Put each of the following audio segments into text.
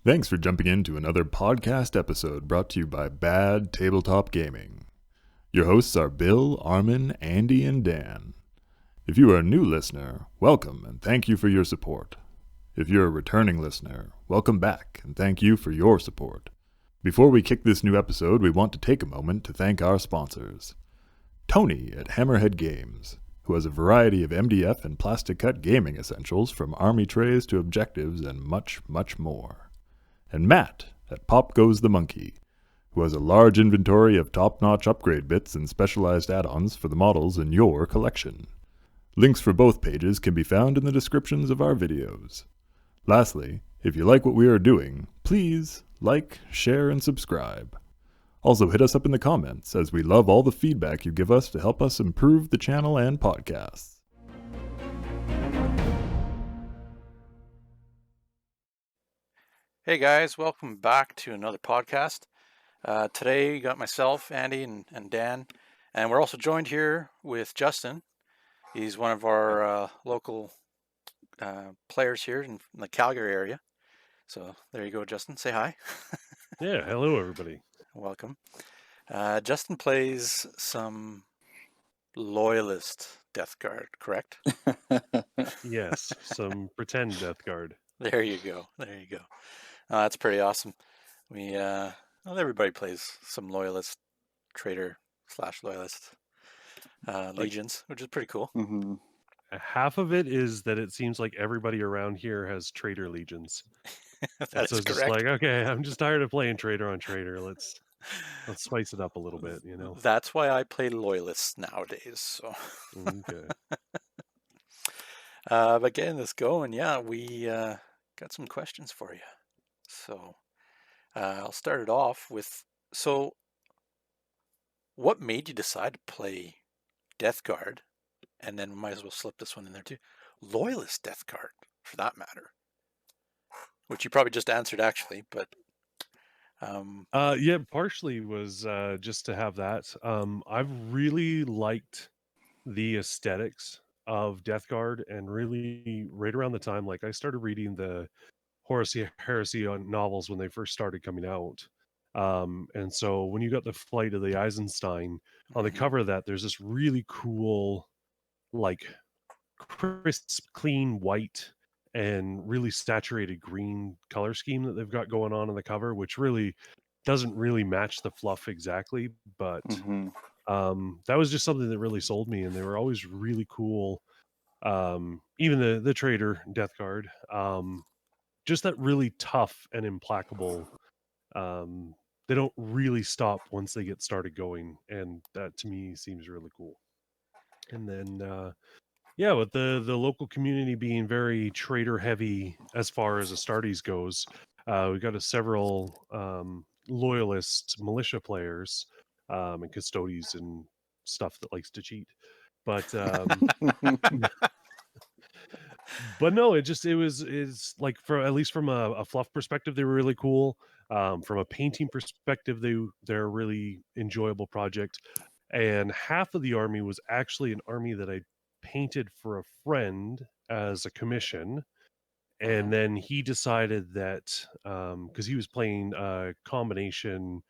Thanks for jumping into another podcast episode brought to you by Bad Tabletop Gaming. Your hosts are Bill, Armin, Andy, and Dan. If you are a new listener, welcome and thank you for your support. If you're a returning listener, welcome back and thank you for your support. Before we kick this new episode, we want to take a moment to thank our sponsors. Tony at Hammerhead Games, who has a variety of MDF and plastic cut gaming essentials from army trays to objectives and much, much more. And Matt at Pop Goes the Monkey, who has a large inventory of top-notch upgrade bits and specialized add-ons for the models in your collection. Links for both pages can be found in the descriptions of our videos. Lastly, if you like what we are doing, please like, share, and subscribe. Also hit us up in the comments, as we love all the feedback you give us to help us improve the channel and podcasts. Hey guys, welcome back to another podcast. Today you got myself, Andy, and Dan, and we're also joined here with Justin. He's one of our local players here in the Calgary area. So there you go, Justin. Say hi. Yeah, hello everybody. Welcome. Justin plays some Loyalist Death Guard, correct? Yes, some pretend Death Guard. There you go. There you go. That's pretty awesome. Well, everybody plays some Loyalist, Traitor / Loyalist legions, which is pretty cool. Mm-hmm. Half of it is that it seems like everybody around here has Traitor legions. That's so it's correct. just like, okay, I'm just tired of playing Traitor on Traitor. Let's spice it up a little bit, you know. That's why I play Loyalists nowadays. So. Okay. But getting this going, yeah, we got some questions for you. So I'll start it off with, so what made you decide to play Death Guard? And then we might as well slip this one in there too. Loyalist Death Guard, for that matter. Which you probably just answered actually, but yeah, partially was just to have that. I've really liked the aesthetics of Death Guard, and really right around the time, like I started reading the Horus Heresy novels when they first started coming out. And so when you got the Flight of the Eisenstein, on the cover of that, there's this really cool, like crisp, clean white and really saturated green color scheme that they've got going on the cover, which really doesn't really match the fluff exactly, but Mm-hmm. that was just something that really sold me, and they were always really cool. Even the Traitor Death Guard, just that really tough and implacable. They don't really stop once they get started going, and that to me seems really cool. And then yeah, with the local community being very Traitor heavy as far as Astartes goes, we got several loyalist militia players and custodies and stuff that likes to cheat, but but no, it's like, for at least from a fluff perspective, they were really cool. From a painting perspective, they're a really enjoyable project. And half of the army was actually an army that I painted for a friend as a commission. And then he decided that because he was playing a combination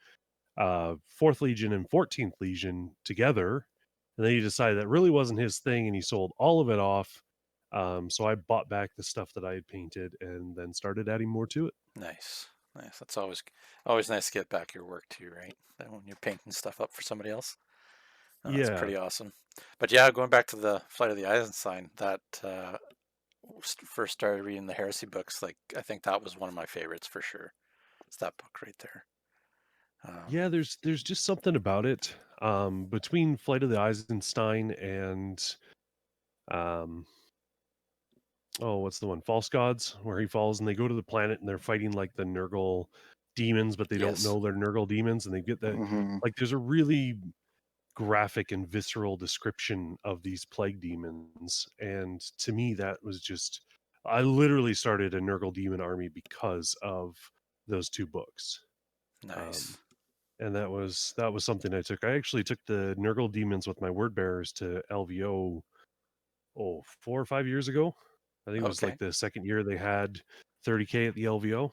4th Legion and 14th Legion together, and then he decided that really wasn't his thing, and he sold all of it off. So I bought back the stuff that I had painted and then started adding more to it. Nice. That's always nice to get back your work too, right? That when you're painting stuff up for somebody else. Yeah, that's pretty awesome. But yeah, going back to the Flight of the Eisenstein, that first started reading the Heresy books, like I think that was one of my favorites for sure. It's that book right there. Yeah, there's just something about it. Between Flight of the Eisenstein and what's the one? False Gods, where he falls and they go to the planet and they're fighting like the Nurgle demons, but they don't know they're Nurgle demons, and they get that Mm-hmm. like there's a really graphic and visceral description of these plague demons, and to me that was just, I literally started a Nurgle demon army because of those two books. Nice. And that was something I took. I actually took the Nurgle demons with my word bearers to LVO 4 or 5 years ago. I think it was like the second year they had 30K at the LVO.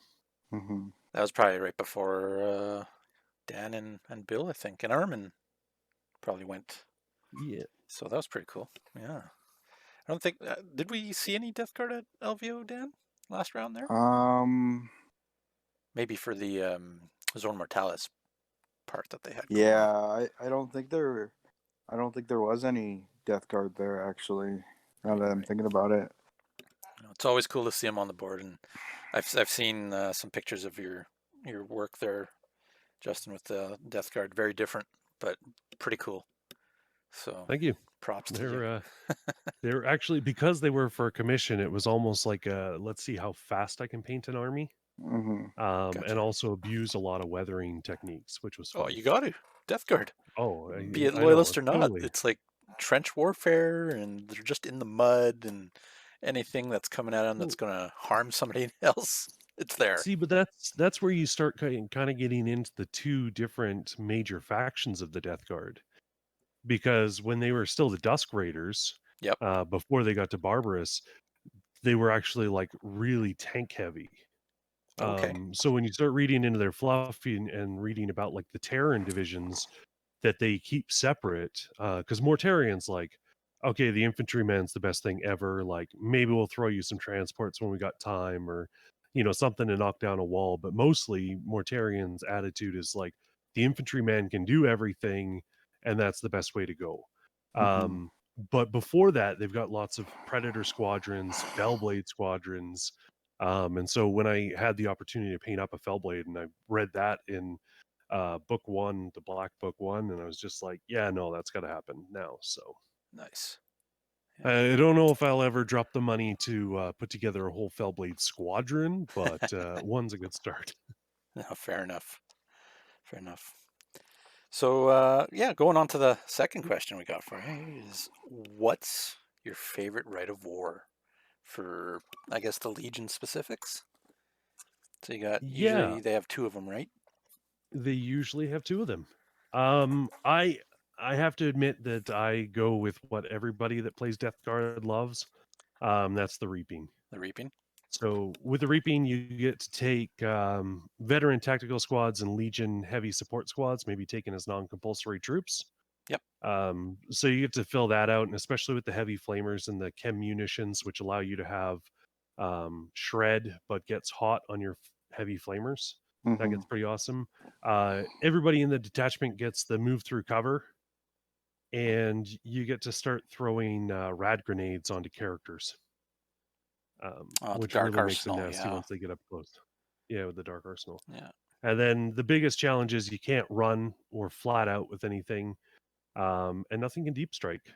Mm-hmm. That was probably right before Dan and Bill, I think, and Armin probably went. Yeah. So that was pretty cool. Yeah. I don't think did we see any Death Guard at LVO, Dan, last round there? Maybe for the Zone Mortalis part that they had. Yeah, I don't think there was any Death Guard there actually. Now that I'm thinking about it. It's always cool to see them on the board, and I've seen some pictures of your work there, Justin, with the Death Guard. Very different, but pretty cool. So Thank you. props to you. They're actually, because they were for a commission, it was almost like let's see how fast I can paint an army. Mm-hmm. Gotcha. And also abuse a lot of weathering techniques, which was fun. Oh, you got to Death Guard. Oh, be it loyalist or not, totally. It's like trench warfare, and they're just in the mud, and anything that's coming at them that's going to harm somebody else, it's there. See, but that's where you start kind of getting into the two different major factions of the Death Guard, because when they were still the Dusk Raiders, yep, before they got to Barbarous, they were actually like really tank heavy. Okay. So when you start reading into their fluff and reading about like the Terran divisions that they keep separate, because Mortarian's like, okay, the infantryman's the best thing ever. Like maybe we'll throw you some transports when we got time, or something to knock down a wall. But mostly Mortarian's attitude is like the infantryman can do everything, and that's the best way to go. Mm-hmm. But before that, they've got lots of Predator squadrons, Fellblade squadrons. And so when I had the opportunity to paint up a Fellblade, and I read that in book 1, the Black Book 1, and I was just like, yeah, no, that's got to happen now. So nice. Yeah. I don't know if I'll ever drop the money to put together a whole Fellblade squadron, but one's a good start. No, fair enough. Fair enough. So going on to the second question we got for you is, what's your favorite rite of war for, I guess, the Legion specifics? So you got, usually they have 2 of them, right? They usually have 2 of them. I have to admit that I go with what everybody that plays Death Guard loves. That's the Reaping. The Reaping. So with the Reaping, you get to take veteran tactical squads and Legion heavy support squads, maybe taken as non-compulsory troops. Yep. So you get to fill that out, and especially with the heavy flamers and the Chem-Munitions, which allow you to have shred but gets hot on your heavy flamers. Mm-hmm. That gets pretty awesome. Everybody in the detachment gets the move through cover, and you get to start throwing rad grenades onto characters, which really makes it nasty once they get up close. Yeah, with the Dark Arsenal. Yeah. And then the biggest challenge is you can't run or flat out with anything, and nothing can deep strike.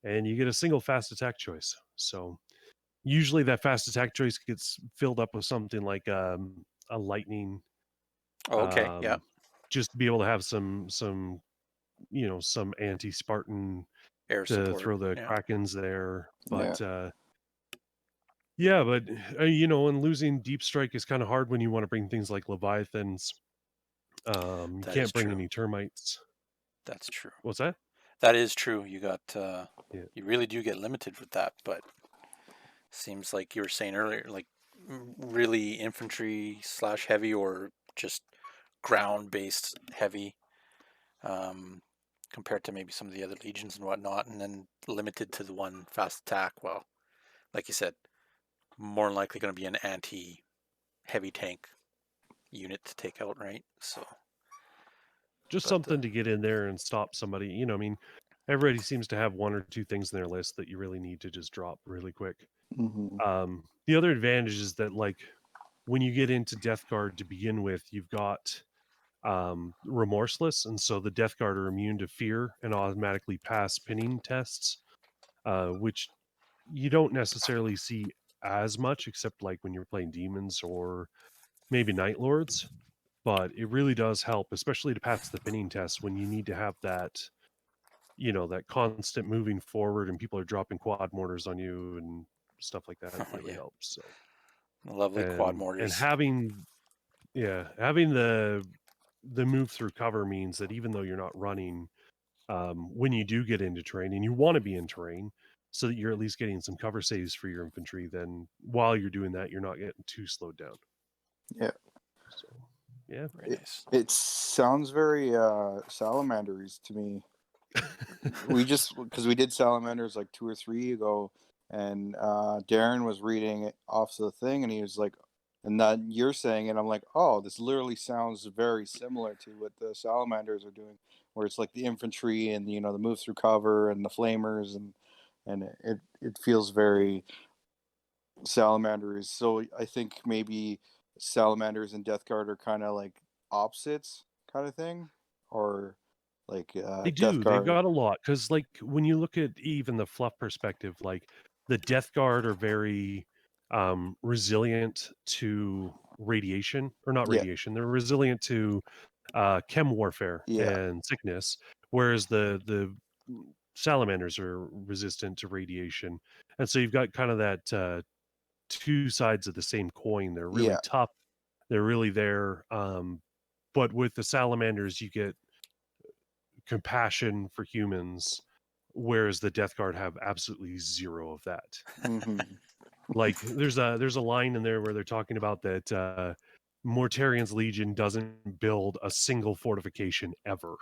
And you get a single fast attack choice. So usually that fast attack choice gets filled up with something like a lightning. Okay. Yeah. Just to be able to have some anti-Spartan air to support. throw the Krakens there. But yeah. But and losing deep strike is kind of hard when you want to bring things like Leviathans. You can't bring any termites. That's true. What's that? That is true. You got you really do get limited with that, but seems like you were saying earlier, like really infantry / heavy, or just ground based heavy, compared to maybe some of the other legions and whatnot, and then limited to the one fast attack. Well, like you said, more than likely going to be an anti heavy tank unit to take out, right? So just something to get in there and stop somebody. I mean, everybody seems to have 1 or 2 things in their list that you really need to just drop really quick. Mm-hmm. The other advantage is that, like, when you get into Death Guard to begin with, you've got Remorseless, and so the Death Guard are immune to fear and automatically pass pinning tests, which you don't necessarily see as much, except like when you're playing demons or maybe Night Lords. But it really does help, especially to pass the pinning test when you need to have that, that constant moving forward and people are dropping quad mortars on you and stuff like that. It really helps. So lovely quad mortars. And having the move through cover means that even though you're not running, when you do get into terrain, and you want to be in terrain so that you're at least getting some cover saves for your infantry, then while you're doing that, you're not getting too slowed down. Yeah. Yeah. Very nice. It sounds very salamanders to me. Because we did salamanders like 2 or 3 ago, and Darren was reading it off the thing, and he was like, and then you're saying it, I'm like, oh, this literally sounds very similar to what the salamanders are doing, where it's like the infantry and the move through cover and the flamers, and it feels very salamanders. So I think maybe salamanders and Death Guard are kind of like opposites kind of thing, or like They Death do. They've Guard. got a lot because, like, when you look at even the fluff perspective, like the Death Guard are very resilient to radiation, or not Yeah, radiation. They're resilient to chem warfare yeah, and sickness, whereas the salamanders are resistant to radiation, and so you've got kind of that two sides of the same coin. They're really yeah. tough. They're really there. But with the salamanders, you get compassion for humans, whereas the Death Guard have absolutely zero of that. hmm Like there's a line in there where they're talking about that Mortarian's Legion doesn't build a single fortification ever.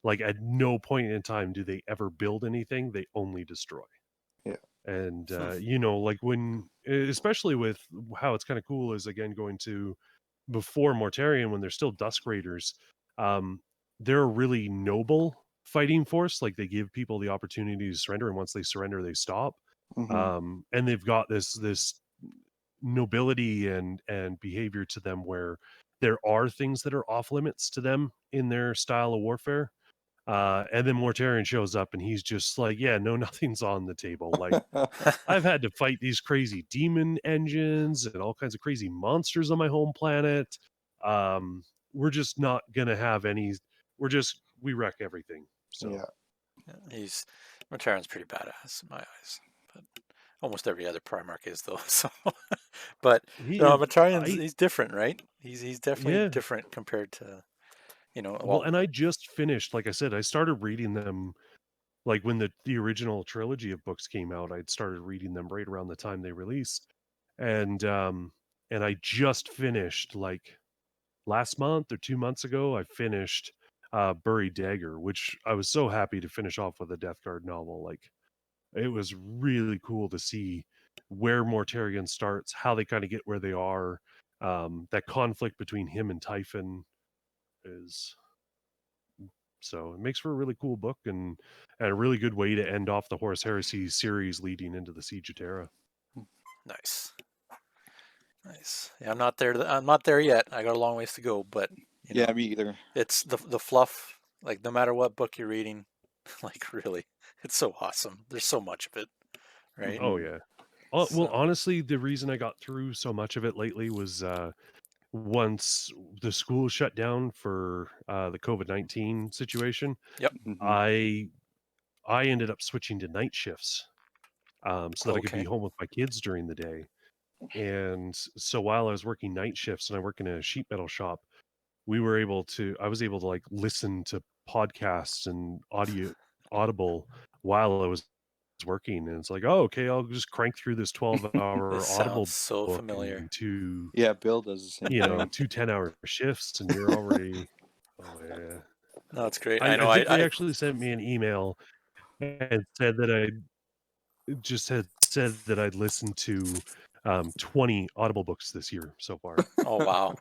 Like at no point in time do they ever build anything, they only destroy. Yeah. And like when, especially with how it's kind of cool is again going to before Mortarian when they're still Dusk Raiders, they're a really noble fighting force. Like they give people the opportunity to surrender, and once they surrender, they stop. hmm And they've got this nobility and behavior to them where there are things that are off limits to them in their style of warfare. And then Mortarian shows up and he's just like, yeah, no, nothing's on the table. Like I've had to fight these crazy demon engines and all kinds of crazy monsters on my home planet. We're just not gonna have any. We wreck everything. So yeah. Yeah, Matern's pretty badass in my eyes, but almost every other Primarch is though. So, but he no, is. he's different, right? He's definitely Yeah. different compared to Well, well, and I just finished. Like I said, I started reading them like when the original trilogy of books came out. I'd started reading them right around the time they released, and I just finished like last month or 2 months ago. I finished Buried Dagger, which I was so happy to finish off with a Death Guard novel. Like it was really cool to see where Mortarion starts, how they kind of get where they are. That conflict between him and Typhon is so it makes for a really cool book and a really good way to end off the Horus Heresy series leading into the Siege of Terra. nice. Nice. Yeah, I'm not there. I'm not there yet. I got a long ways to go, but Yeah, me either. it's the fluff. Like no matter what book you're reading, like really, it's so awesome. There's so much of it, right? Oh Mhm. yeah. Well, So, honestly, the reason I got through so much of it lately was once the school shut down for the COVID-19 situation, yep. Mhm. I ended up switching to night shifts so that I could be Okay. home with my kids during the day. And so while I was working night shifts and I work in a sheet metal shop, I was able to like listen to podcasts and audible while I was working. And it's like, oh, okay, I'll just crank through this This 12-hour sounds audible so book familiar. in two, Yeah, Bill does the same thing. 10-hour shifts and you're already, oh yeah. No, it's great. I I know. think they actually sent me an email and said that had said that I'd listened to 20 audible books this year so far. Oh wow,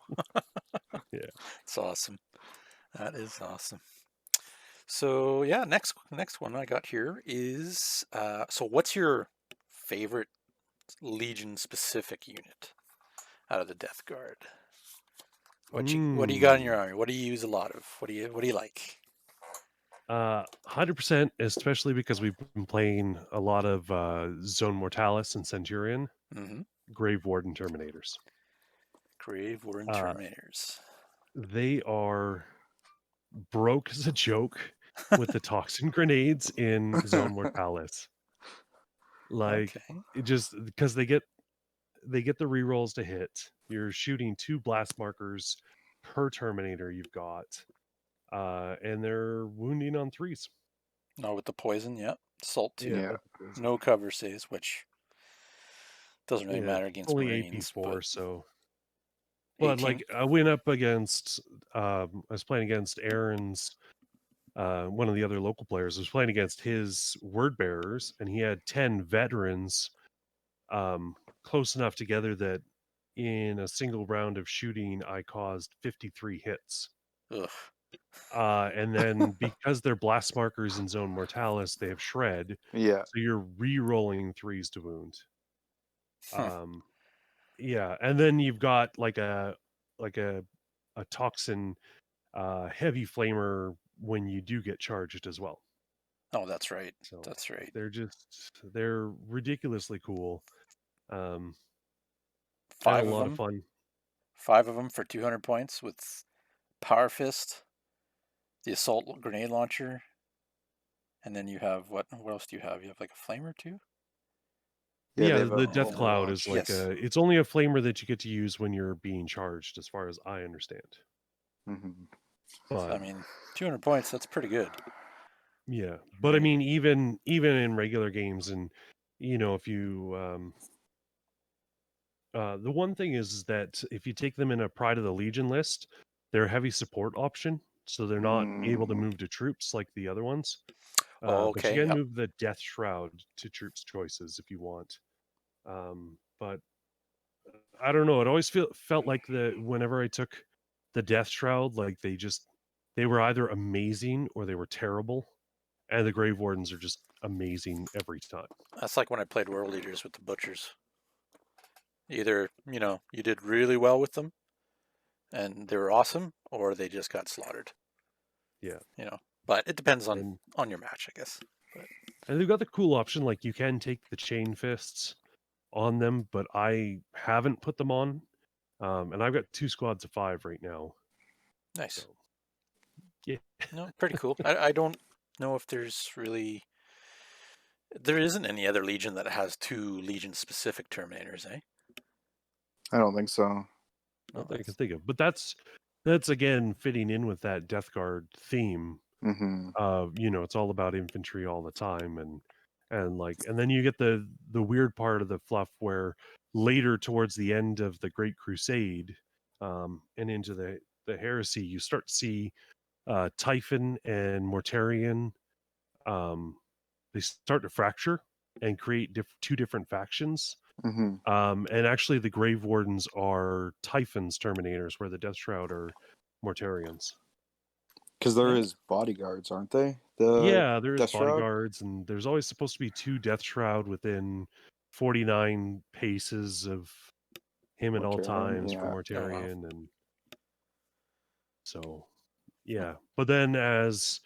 Yeah. it's awesome. That is awesome. So yeah, next one I got here is so what's your favorite Legion specific unit out of the Death Guard? What do you got in your army? What do you use a lot of? What do you like? 100%, especially because we've been playing a lot of Zone Mortalis and Centurion, Mm-hmm. Grave Warden Terminators. Grave Warden Uh, Terminators. they are broke as a joke with the toxin grenades in Zone Mortalis. Like Okay. it just because they get the rerolls to hit. You're shooting 2 blast markers per Terminator you've got, and they're wounding on 3s. No, with the poison, yeah. Salt too. Yeah. No cover saves, which doesn't really Yeah, matter against only Marines, AP4, but so But 18. like I went up against, I was playing against Aaron's, one of the other local players. I was playing against his word bearers, and he had 10 veterans, close enough together that in a single round of shooting, I caused 53 hits. Ugh. And then because they're blast markers in Zone Mortalis, they have shred. Yeah. So you're re-rolling 3s to wound. Yeah, and then you've got like a toxin heavy flamer when you do get charged as well. Oh, that's right. So That's right. they're ridiculously cool. And a 5 of lot of them. fun. 5 of them for 200 points with Power Fist, the Assault Grenade Launcher, and then you have what else do you have? You have like a flamer too? Yeah, they Yeah, have a the Death whole Cloud bunch. is like Yes. it's only a flamer that you get to use when you're being charged, as far as I understand. Hmm. So, I But mean, 200 points, that's pretty good. yeah, but I mean, even in regular games, and if you the one thing is that if you take them in a Pride of the Legion list, they're a heavy support option, so they're not able to move to troops like the other ones. Oh, But you okay. can Yep. move the Death Shroud to troops choices if you want. But I don't know. It always felt like whenever I took the Death Shroud, like they were either amazing or they were terrible, and the Grave Wardens are just amazing every time. That's like when I played World Leaders with the Butchers. Either, you did really well with them and they were awesome, or they just got slaughtered. Yeah. But it depends And on your match, I guess. But they've got the cool option, like you can take the Chain Fists on them, but I haven't put them on. And I've got 2 squads of 5 right now. nice. So, yeah. No, pretty cool. I don't know if there isn't any other Legion that has 2 Legion-specific Terminators, eh? I don't think so. Not that I can think of. But that's again fitting in with that Death Guard theme. Hmm. It's all about infantry all the time, and then you get the weird part of the fluff where later towards the end of the Great Crusade, and into the Heresy, you start to see Typhon and Mortarion, they start to fracture and create 2 different factions. Hmm. And actually the Grave Wardens are Typhon's Terminators, where the Death Shroud are Mortarians. Because they're his bodyguards, aren't they? The Yeah, there's Death Shroud? bodyguards, and there's always supposed to be 2 Death Shroud within 49 paces of him at all Mortarion, times for yeah. Mortarion. Oh, wow. And so, yeah. But then as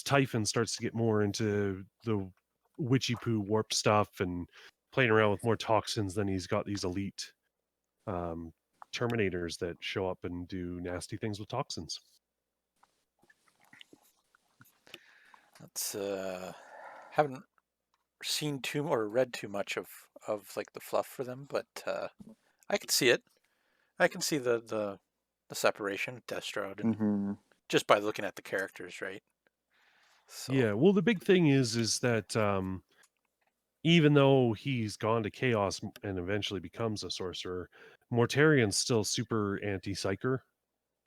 Typhon starts to get more into the witchy poo warp stuff and playing around with more toxins, then he's got these elite Terminators that show up and do nasty things with toxins. That's haven't seen too or read too much of like the fluff for them, but I can see it. I can see the separation with Deathstroud, and Hmm. just by looking at the characters, right? So Yeah, well, the big thing is that even though he's gone to Chaos and eventually becomes a sorcerer, Mortarion's still super anti-psyker, and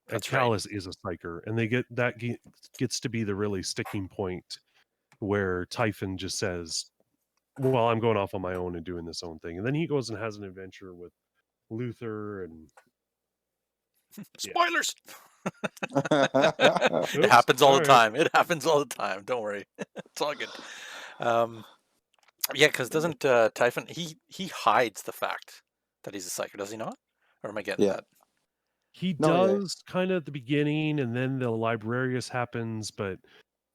that's right. Callus is a psyker, and gets to be the really sticking point where Typhon just says, well, I'm going off on my own and doing this own thing. And then he goes and has an adventure with Luther, and Spoilers. Oops, It happens all the right. time. It happens all the time. Don't worry. It's all good. Yeah, because doesn't Typhon he hides the fact that he's a psyker, does he not? Or am I getting Yeah. that? He No, yeah. does kind of at the beginning, and then the Librarius happens, but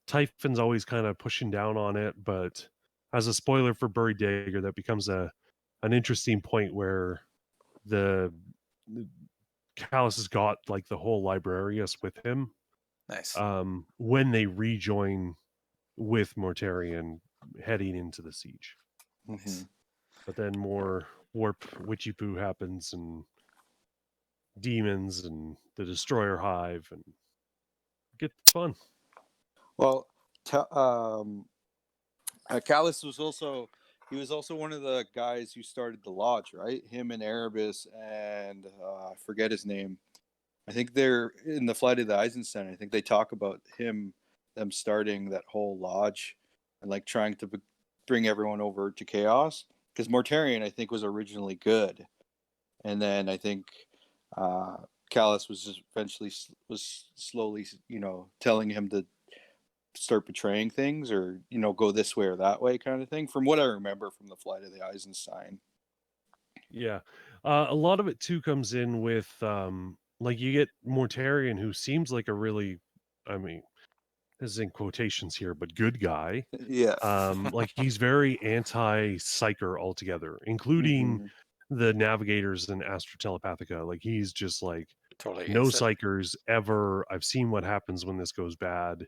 Typhon's always kind of pushing down on it. But as a spoiler for Buried Dagger, that becomes an interesting point where the Callus has got like the whole Librarius with him. Nice. When they rejoin with Mortarion heading into the siege. Hmm. But then more warp witchy poo happens, and demons and the Destroyer Hive, and it gets fun. Well, Callus was also He was also one of the guys who started the lodge, right? Him and Erebus and I forget his name. I think they're in the Flight of the Eisenstein. I think they talk about them starting that whole lodge and like trying to bring everyone over to Chaos. Because Mortarion, I think, was originally good, and then I think Callus was just eventually was slowly, telling him to start betraying things or go this way or that way kind of thing. From what I remember from the Flight of the Eisenstein. Yeah. A lot of it too comes in with like you get Mortarion, who seems like a really, I mean, this is in quotations here, but good guy. Yeah. Like he's very anti-psyker altogether, including Mhm. the navigators and Astra Telepathica. Like he's just like Totally no against it. psychers ever. I've seen what happens when this goes bad.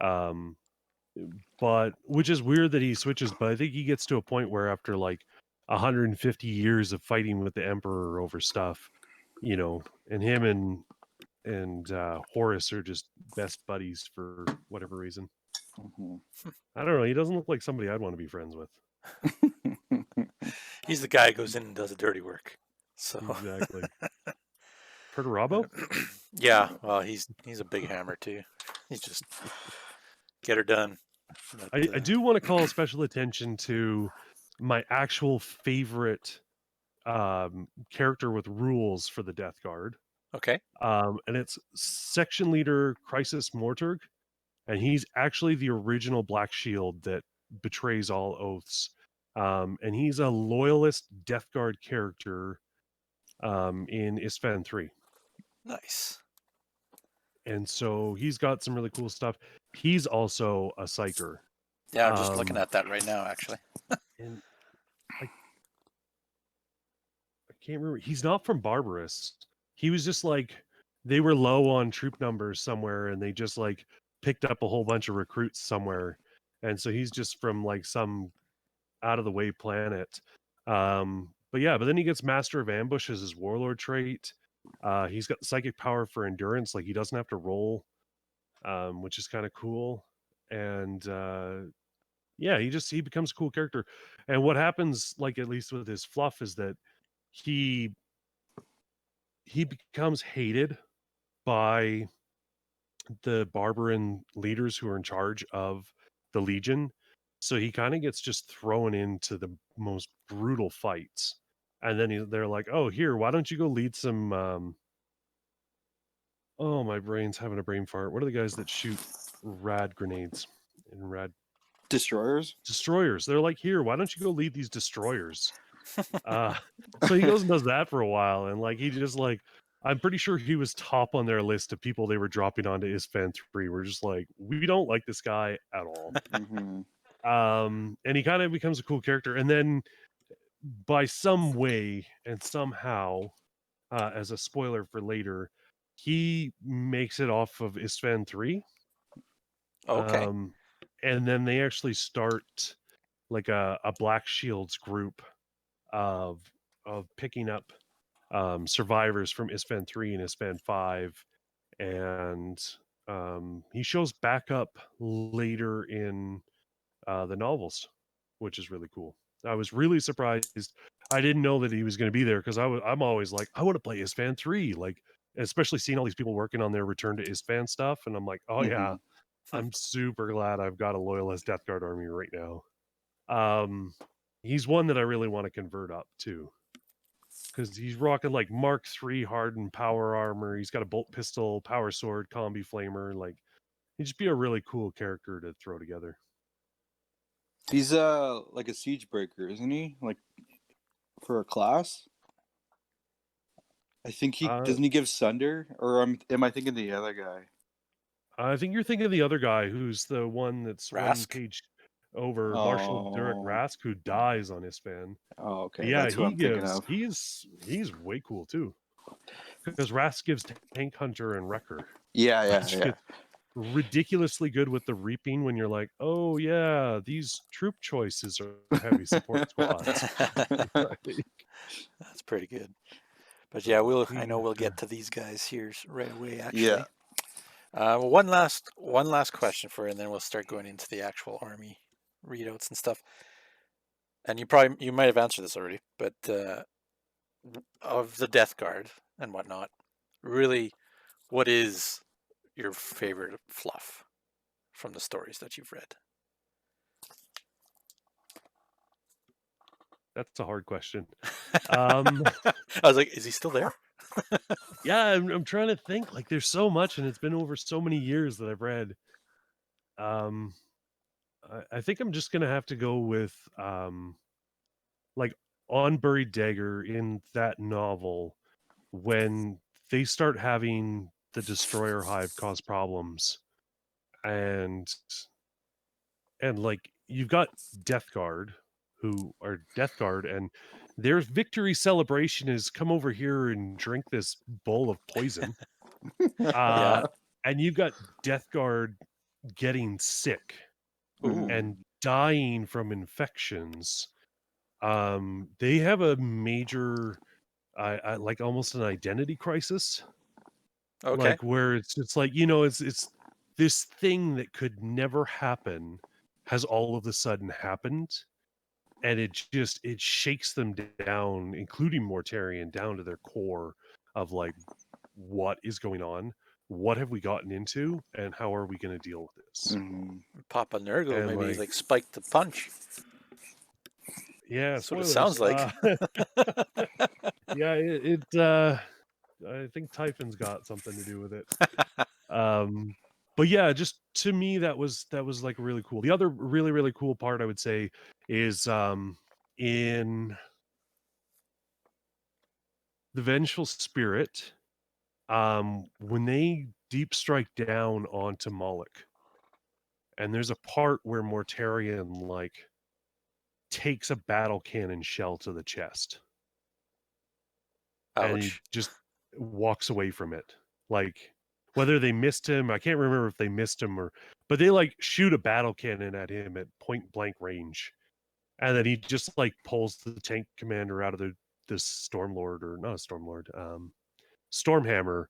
But which is weird that he switches, but I think he gets to a point where after like 150 years of fighting with the Emperor over stuff, and him and Horus are just best buddies for whatever reason. Mhm. I don't know. He doesn't look like somebody I'd want to be friends with. He's the guy who goes in and does the dirty work. So Exactly. Perturabo? yeah, well, he's a big hammer too. He's just get her done. But, I do want to call special attention to my actual favorite character with rules for the Death Guard. okay. And it's Section Leader Crisis Morturg, and he's actually the original Black Shield that betrays all oaths. And he's a loyalist Death Guard character in Isfan 3. Nice. And so he's got some really cool stuff. He's also a psyker. Yeah, I'm just looking at that right now, actually. And I can't remember. He's not from Barbarous. He was just like, they were low on troop numbers somewhere, and they just like picked up a whole bunch of recruits somewhere. And so he's just from like some out of the way planet. But then he gets Master of Ambush as his warlord trait. He's got psychic power for endurance, like he doesn't have to roll, which is kind of cool. And he becomes a cool character. And what happens, like at least with his fluff, is that he becomes hated by the Barbaran leaders who are in charge of the Legion. So he kind of gets just thrown into the most brutal fights. And then they're like, oh, here, why don't you go lead some... oh, my brain's having a brain fart. What are the guys that shoot rad grenades and rad... Destroyers? Destroyers. They're like, here, why don't you go lead these destroyers? So he goes and does that for a while. And like, he just like... I'm pretty sure he was top on their list of people they were dropping onto Isfan 3. We're just like, we don't like this guy at all. Mm-hmm. And he kind of becomes a cool character. And then by some way and somehow, as a spoiler for later, he makes it off of Isfan 3. Okay. And then they actually start like a Black Shields group of picking up survivors from Isfan 3 and Isfan 5. And he shows back up later in the novels, which is really cool. I was really surprised. I didn't know that he was going to be there because I'm always like, I want to play Isfan 3, like especially seeing all these people working on their Return to Isfan stuff, and I'm like, oh yeah, I'm super glad I've got a loyalist Death Guard army right now. He's one that I really want to convert up too, because he's rocking like Mark III hardened power armor. He's got a bolt pistol, power sword, combi flamer. Like, he'd just be a really cool character to throw together. He's like a siege breaker, isn't he? Like for a class? I think he doesn't he give Sunder, or am I thinking of the other guy? I think you're thinking of the other guy, who's the one that's Rask? 1 page over, Marshal Durek Rask, who dies on Isfan. Oh, okay. Yeah, That's what I'm thinking of. He's way cool too, because Rask gives Tank Hunter and Wrecker. Yeah. Ridiculously good with the reaping when you're like, oh yeah, these troop choices are heavy support squads. That's pretty good. But yeah, I know we'll get to these guys here right away, actually. Yeah. One last question for you, and then we'll start going into the actual army readouts and stuff. and you might have answered this already, but of the Death Guard and whatnot, really, what is your favorite fluff from the stories that you've read? That's a hard question. I was like, is he still there? Yeah, I'm trying to think. Like, there's so much, and it's been over so many years that I've read. I think I'm just gonna have to go with like on Buried Dagger in that novel when they start having the Destroyer Hive cause problems, and like you've got Death Guard who are Death Guard, and their victory celebration is come over here and drink this bowl of poison. Yeah. And you've got Death Guard getting sick Ooh. and dying from infections. They have a major, I like almost an identity crisis. Okay. Like where it's like, you know, it's this thing that could never happen has all of a sudden happened, and it shakes them down, including Mortarion, down to their core of like, what is going on? What have we gotten into, and how are we going to deal with this? Papa Nurgle And, maybe like- spiked the punch. Yeah, That's what it spoilers. sounds like. Yeah, I think Typhon's got something to do with it. But yeah, just to me that was like really cool. The other really, really cool part I would say is in the Vengeful Spirit, when they deep strike down onto Moloch, and there's a part where Mortarion like takes a battle cannon shell to the chest. And he Ouch. just walks away from it. Like, whether they missed him, I can't remember if they missed him but they like shoot a battle cannon at him at point blank range. And then he just like pulls the tank commander out of the Stormlord, or not a Stormlord, Stormhammer.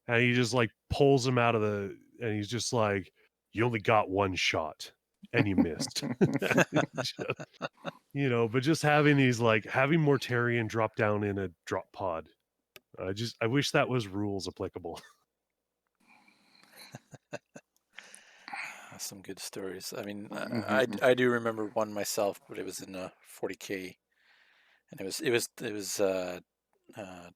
And he just like pulls him out of and he's just like, you only got one shot and you missed. You know, but just having these like having Mortarion drop down in a drop pod. I wish that was rules applicable. Some good stories. I mean, I do remember one myself, but it was in a 40K, and it was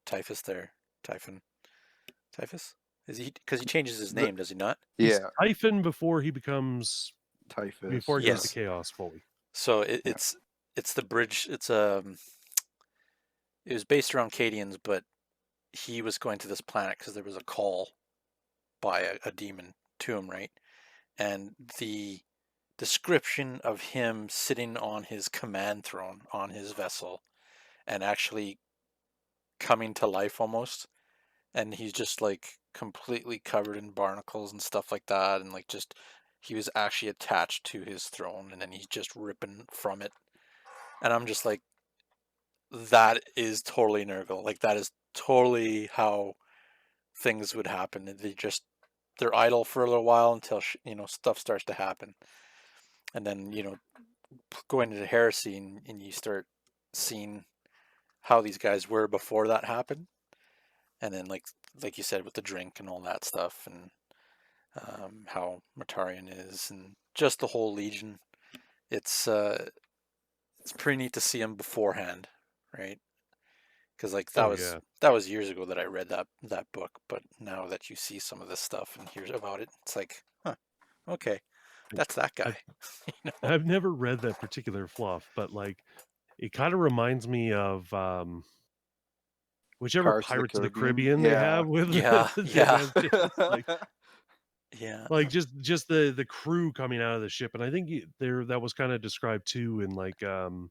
Typhus there. Typhus? Is he, because he changes his name, does he not? He's Yeah, Typhon before he becomes Typhus. before he goes Yes. to chaos fully. So it's the bridge. It was based around Cadians, but he was going to this planet because there was a call by a demon to him, right? And the description of him sitting on his command throne on his vessel and actually coming to life almost, and he's just like completely covered in barnacles and stuff like that, and like just he was actually attached to his throne, and then he's just ripping from it, and I'm just like, that is totally Nurgle. Like, that is totally how things would happen. They're idle for a little while until stuff starts to happen, and then going into Heresy, and you start seeing how these guys were before that happened, and then like you said with the drink and all that stuff, and how Mortarion is, and just the whole Legion. It's pretty neat to see him beforehand, right? Because like that was years ago that I read that book, but now that you see some of this stuff and hear about it, it's like, huh, okay, that's that guy. I've never read that particular fluff, but like it kind of reminds me of whichever Pirates of the Caribbean they have with Yeah. Yeah. Like just the crew coming out of the ship, and I think that was kind of described too in like the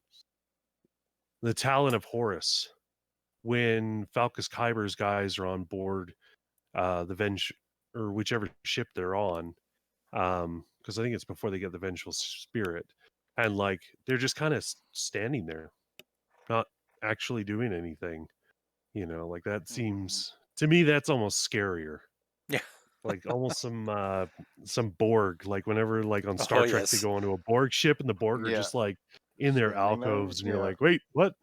Talon of Horus, when Falcus Kyber's guys are on board the Venge, or whichever ship they're on, because I think it's before they get the Vengeful Spirit, and like they're just kind of standing there, not actually doing anything. Like that seems to me that's almost scarier. Yeah. Like almost some Borg, like whenever like on Star Trek they go onto a Borg ship and the Borg are just like in their Standing there? alcoves, and you're Yeah. like, wait, what?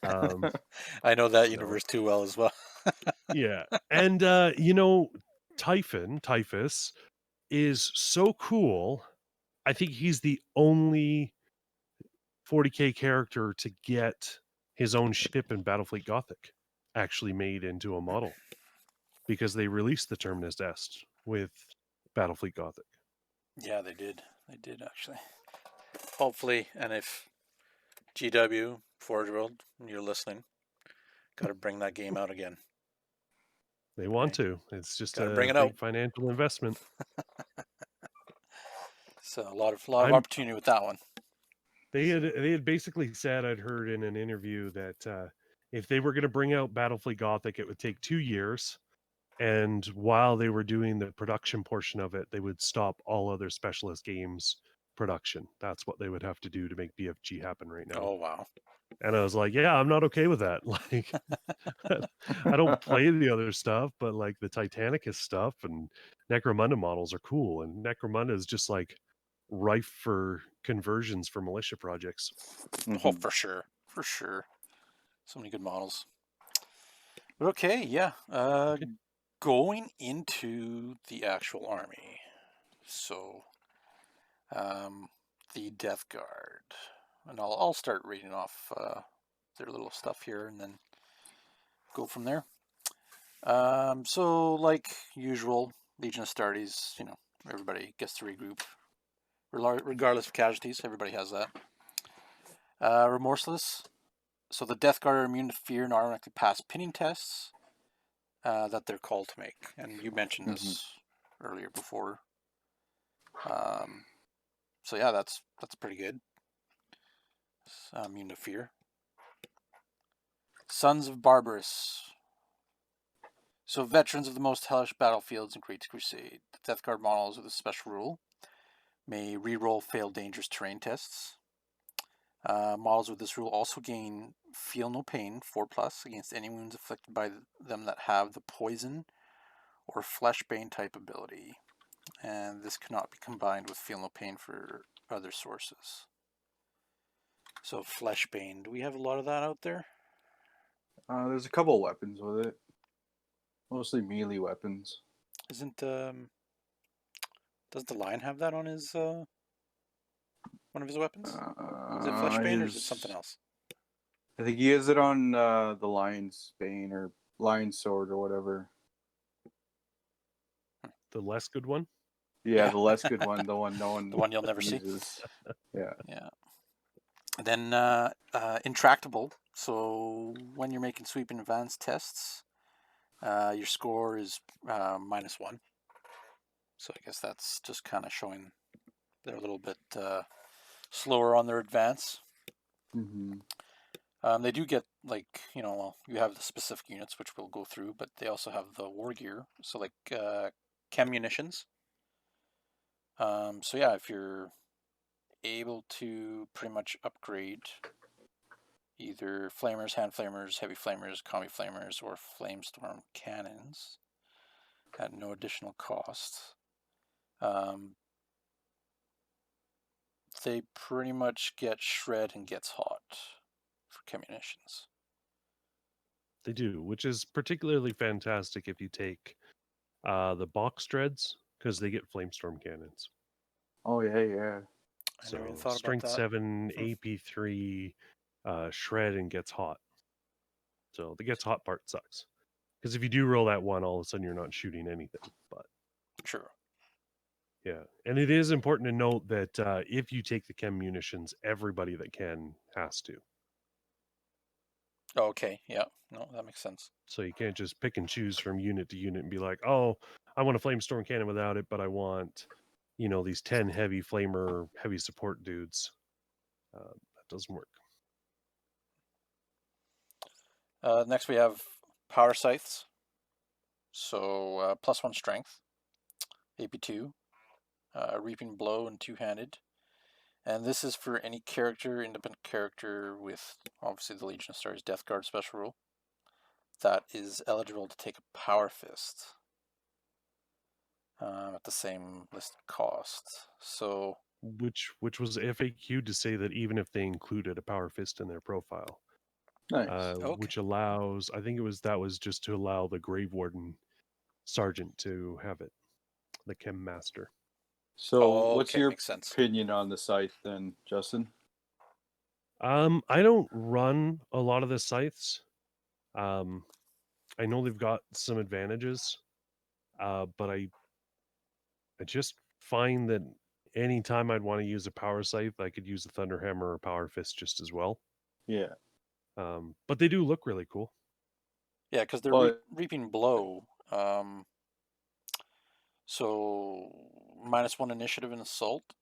Um, I know that so universe too well as well. yeah, and Typhus is so cool. I think he's the only 40k character to get his own ship in Battlefleet Gothic actually made into a model, because they released the Terminus Est with Battlefleet Gothic. Yeah, they did. They did actually. Hopefully, and if GW Forge World, you're listening, got to bring that game out again. They want Okay. to. It's just Gotta a bring it big out. financial investment. So a lot of I'm opportunity with that one. They had basically said, I'd heard in an interview, that if they were going to bring out Battlefleet Gothic, it would take 2 years, and while they were doing the production portion of it, they would stop all other specialist games production. That's what they would have to do to make BFG happen right now. Oh wow. And I was like, yeah, I'm not okay with that. Like, I don't play the other stuff, but like the Titanicus stuff and Necromunda models are cool, and Necromunda is just like rife for conversions for militia projects. Oh, for sure. For sure. So many good models. But okay, yeah. Okay. Going into the actual army. So, the Death Guard. And I'll start reading off their little stuff here and then go from there. So, like usual, Legion of Astartes, everybody gets to regroup. Regardless of casualties, everybody has that. Remorseless. So the Death Guard are immune to fear and automatically pass pinning tests that they're called to make. And you mentioned this earlier before. So yeah, that's pretty good. Immune to fear. Sons of Barbarous. So veterans of the most hellish battlefields in Great Crusade. The Death Guard models with a special rule may re-roll failed dangerous terrain tests. Models with this rule also gain Feel No Pain 4+ against any wounds afflicted by them that have the poison or Fleshbane type ability. And this cannot be combined with Feel No Pain for other sources. So Fleshbane, do we have a lot of that out there? There's a couple weapons with it. Mostly melee weapons. Doesn't the Lion have that on his one of his weapons? Is it Fleshbane or is it something else? I think he has it on the Lion's Bane or Lion's Sword or whatever. The less good one? Yeah, the less good one, the one no one The one you'll never uses. see. Yeah. Yeah. Then intractable. So when you're making sweeping advanced tests, your score is -1. So I guess that's just kind of showing they're a little bit slower on their advance. They do get you have the specific units which we'll go through, but they also have the war gear. So like Chem-Munitions. So yeah, if you're able to pretty much upgrade either flamers, hand flamers, heavy flamers, combi flamers, or flamestorm cannons at no additional cost, they pretty much get shred and gets hot for Chem-Munitions. They do, which is particularly fantastic if you take the box dreads, because they get flamestorm cannons. Oh yeah. I never even So thought about strength that. 7, AP3, shred and gets hot. So the gets hot part sucks, because if you do roll that one, all of a sudden you're not shooting anything. But Sure. yeah, and it is important to note that if you take the Chem-Munitions, everybody that can has to. Okay, yeah. No, that makes sense. So you can't just pick and choose from unit to unit and be like, oh, I want a flamestorm cannon without it, but I want, these 10 heavy flamer, heavy support dudes. That doesn't work. Next we have power scythes. So +1 strength, AP2, reaping blow and two-handed. And this is for any independent character with, obviously, the Legion of Stars Death Guard special rule that is eligible to take a Power Fist at the same listed cost. So which was FAQ to say that even if they included a Power Fist in their profile, Nice. Okay. which allows, I think that was just to allow the Grave Warden Sergeant to have it, the Chem Master. So, what's Okay, your makes sense. opinion on the scythe then, Justin? I don't run a lot of the scythes. I know they've got some advantages, but I just find that anytime I'd want to use a power scythe, I could use a Thunder Hammer or Power Fist just as well. Yeah. But they do look really cool. Yeah, because they're But reaping blow. So -1 initiative in assault,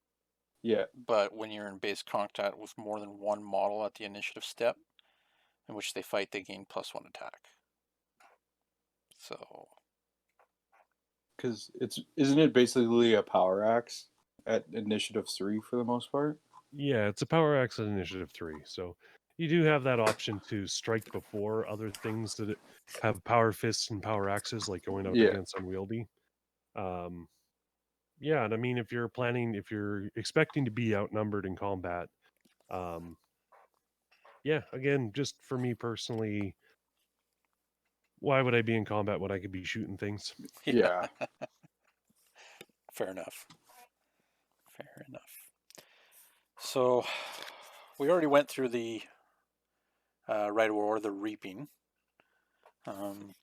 yeah, but when you're in base contact with more than one model at the initiative step in which they fight, they gain +1 attack. So because isn't it basically a power axe at initiative 3 for the most part? Yeah, it's a power axe at initiative 3. So you do have that option to strike before other things that have power fists and power axes, like going out Yeah. against unwieldy. Yeah, and I mean, if you're expecting to be outnumbered in combat, yeah, again, just for me personally, why would I be in combat when I could be shooting things? Yeah. fair enough. Fair enough. So we already went through the Rite of War, the Reaping.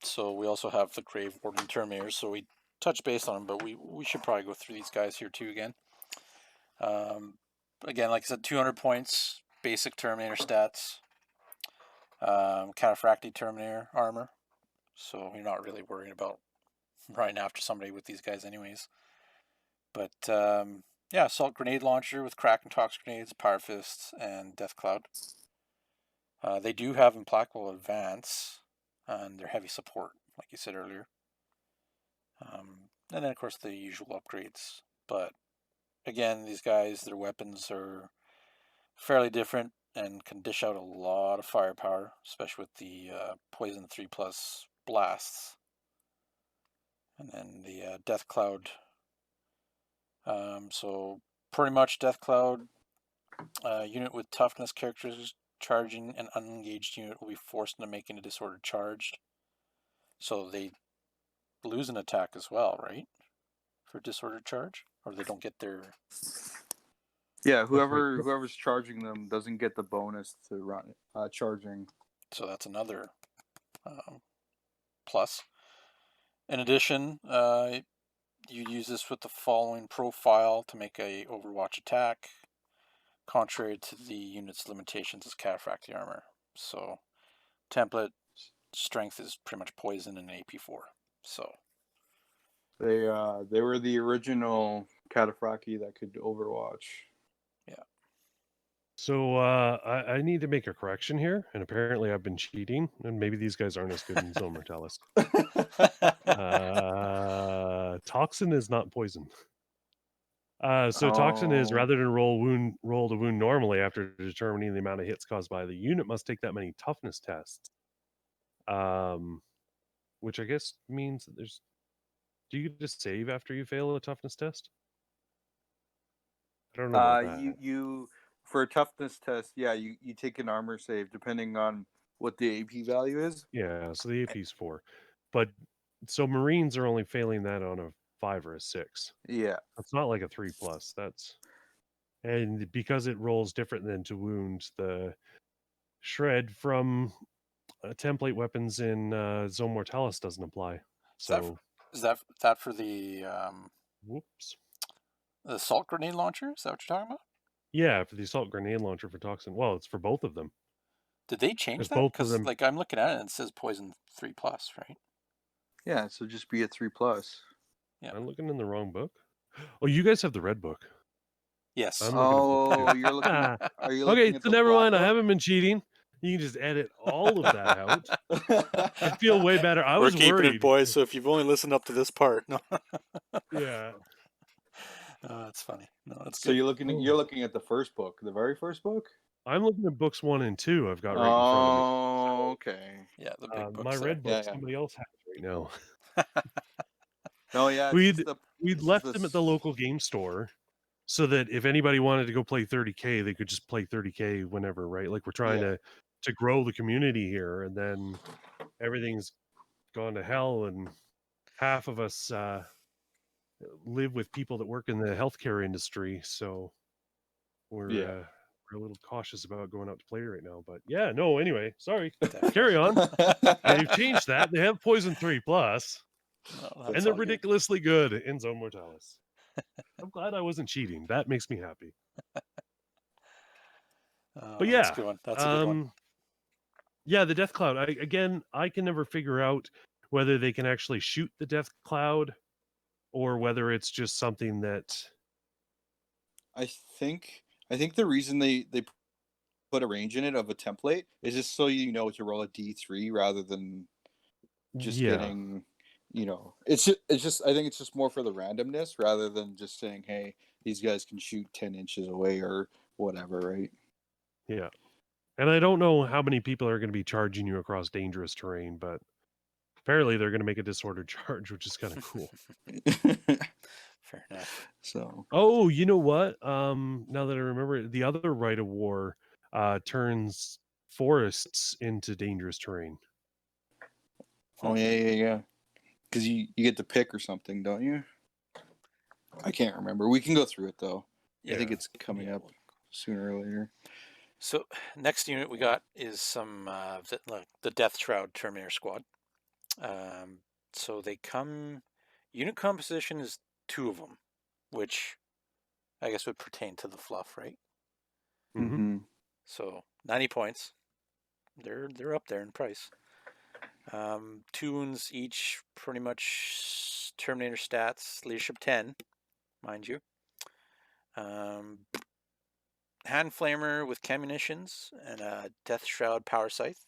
So we also have the Grave Warden Terminators. So we touched base on them, but we should probably go through these guys here too again. Again, like I said, 200 points, basic Terminator stats, Cataphracti Terminator armor. So you're not really worrying about running after somebody with these guys anyways. But yeah, Assault Grenade Launcher with Crack and Tox Grenades, Power Fists, and Death Cloud. They do have Implacable Advance and their heavy support, like you said earlier. And then, of course, the usual upgrades. But again, these guys, their weapons are fairly different and can dish out a lot of firepower, especially with the Poison 3+ blasts. And then the Death Cloud. So pretty much Death Cloud, unit with toughness characters charging an unengaged unit will be forced into making a disordered charge. So they lose an attack as well, right? For disordered charge? Or they don't get their... Yeah, whoever's charging them doesn't get the bonus to run charging. So that's another plus. In addition, you use this with the following profile to make a Overwatch attack, contrary to the unit's limitations as Cataphracti armor. So template strength is pretty much poison and AP4. So They were the original Cataphracti that could Overwatch. yeah. So I need to make a correction here, and apparently I've been cheating, and maybe these guys aren't as good in Zone Mortalis. Toxin is not poison. So Toxin is, rather than roll the wound normally after determining the amount of hits caused by the unit, must take that many toughness tests. Which I guess means that do you just save after you fail a toughness test? I don't know about that. You for a toughness test, yeah, you take an armor save depending on what the AP value is. Yeah, so the AP is 4. But so Marines are only failing that on a 5 or a 6. Yeah. It's not like a 3+. And because it rolls different than to wound, the shred from template weapons in Zone Mortalis doesn't apply. So is that for the whoops. The assault grenade launcher? Is that what you're talking about? Yeah, for the assault grenade launcher for Toxin. Well, it's for both of them. Did they change that? Both of Because them... like I'm looking at it and it says poison 3+, right? Yeah, so just be a 3+. Yeah. I'm looking in the wrong book. Oh, you guys have the red book. Yes. You're looking. Are you looking okay, at so the never black mind. book? I haven't been cheating. You can just edit all of that out. I feel way better. I was keeping worried. It, boys. So if you've only listened up to this part, no. Yeah. That's funny. No, that's so good. you're looking at the first book, the very first book. I'm looking at books 1 and 2. I've got right in front of me. Oh, okay. Yeah, the big books. My red book, Yeah. somebody else has right now. No, yeah. We'd left them at the local game store, so that if anybody wanted to go play 30K, they could just play 30K whenever, right? Like we're trying to grow the community here, and then everything's gone to hell, and half of us live with people that work in the healthcare industry, so we're a little cautious about going out to play right now. But yeah, no, anyway, sorry. Carry on. They've changed that. They have Poison 3+, Oh, and they're ridiculously good in Zone Mortalis. I'm glad I wasn't cheating. That makes me happy. But yeah, that's a good one. That's a good one. Yeah, the Death Cloud. I can never figure out whether they can actually shoot the Death Cloud or whether it's just something that I think the reason they put a range in it of a template is just so you know to roll a D3 rather than just getting, it's just I think it's just more for the randomness rather than just saying, hey, these guys can shoot 10 inches away or whatever, right? Yeah. And I don't know how many people are going to be charging you across dangerous terrain, but apparently they're going to make a disordered charge, which is kind of cool. Fair enough. So. Oh, you know what? Now that I remember, the other Rite of War turns forests into dangerous terrain. Oh yeah. Because you get to pick or something, don't you? I can't remember. We can go through it though. Yeah. I think it's coming up sooner or later. So next unit we got is some the Death Shroud Terminator Squad. So they come. Unit composition is 2 of them, which I guess would pertain to the fluff, right? Mm-hmm. So 90 points. They're up there in price. 2 wounds each, pretty much Terminator stats. Leadership 10, mind you. Hand Flamer with Chem-Munitions and a Death Shroud Power Scythe.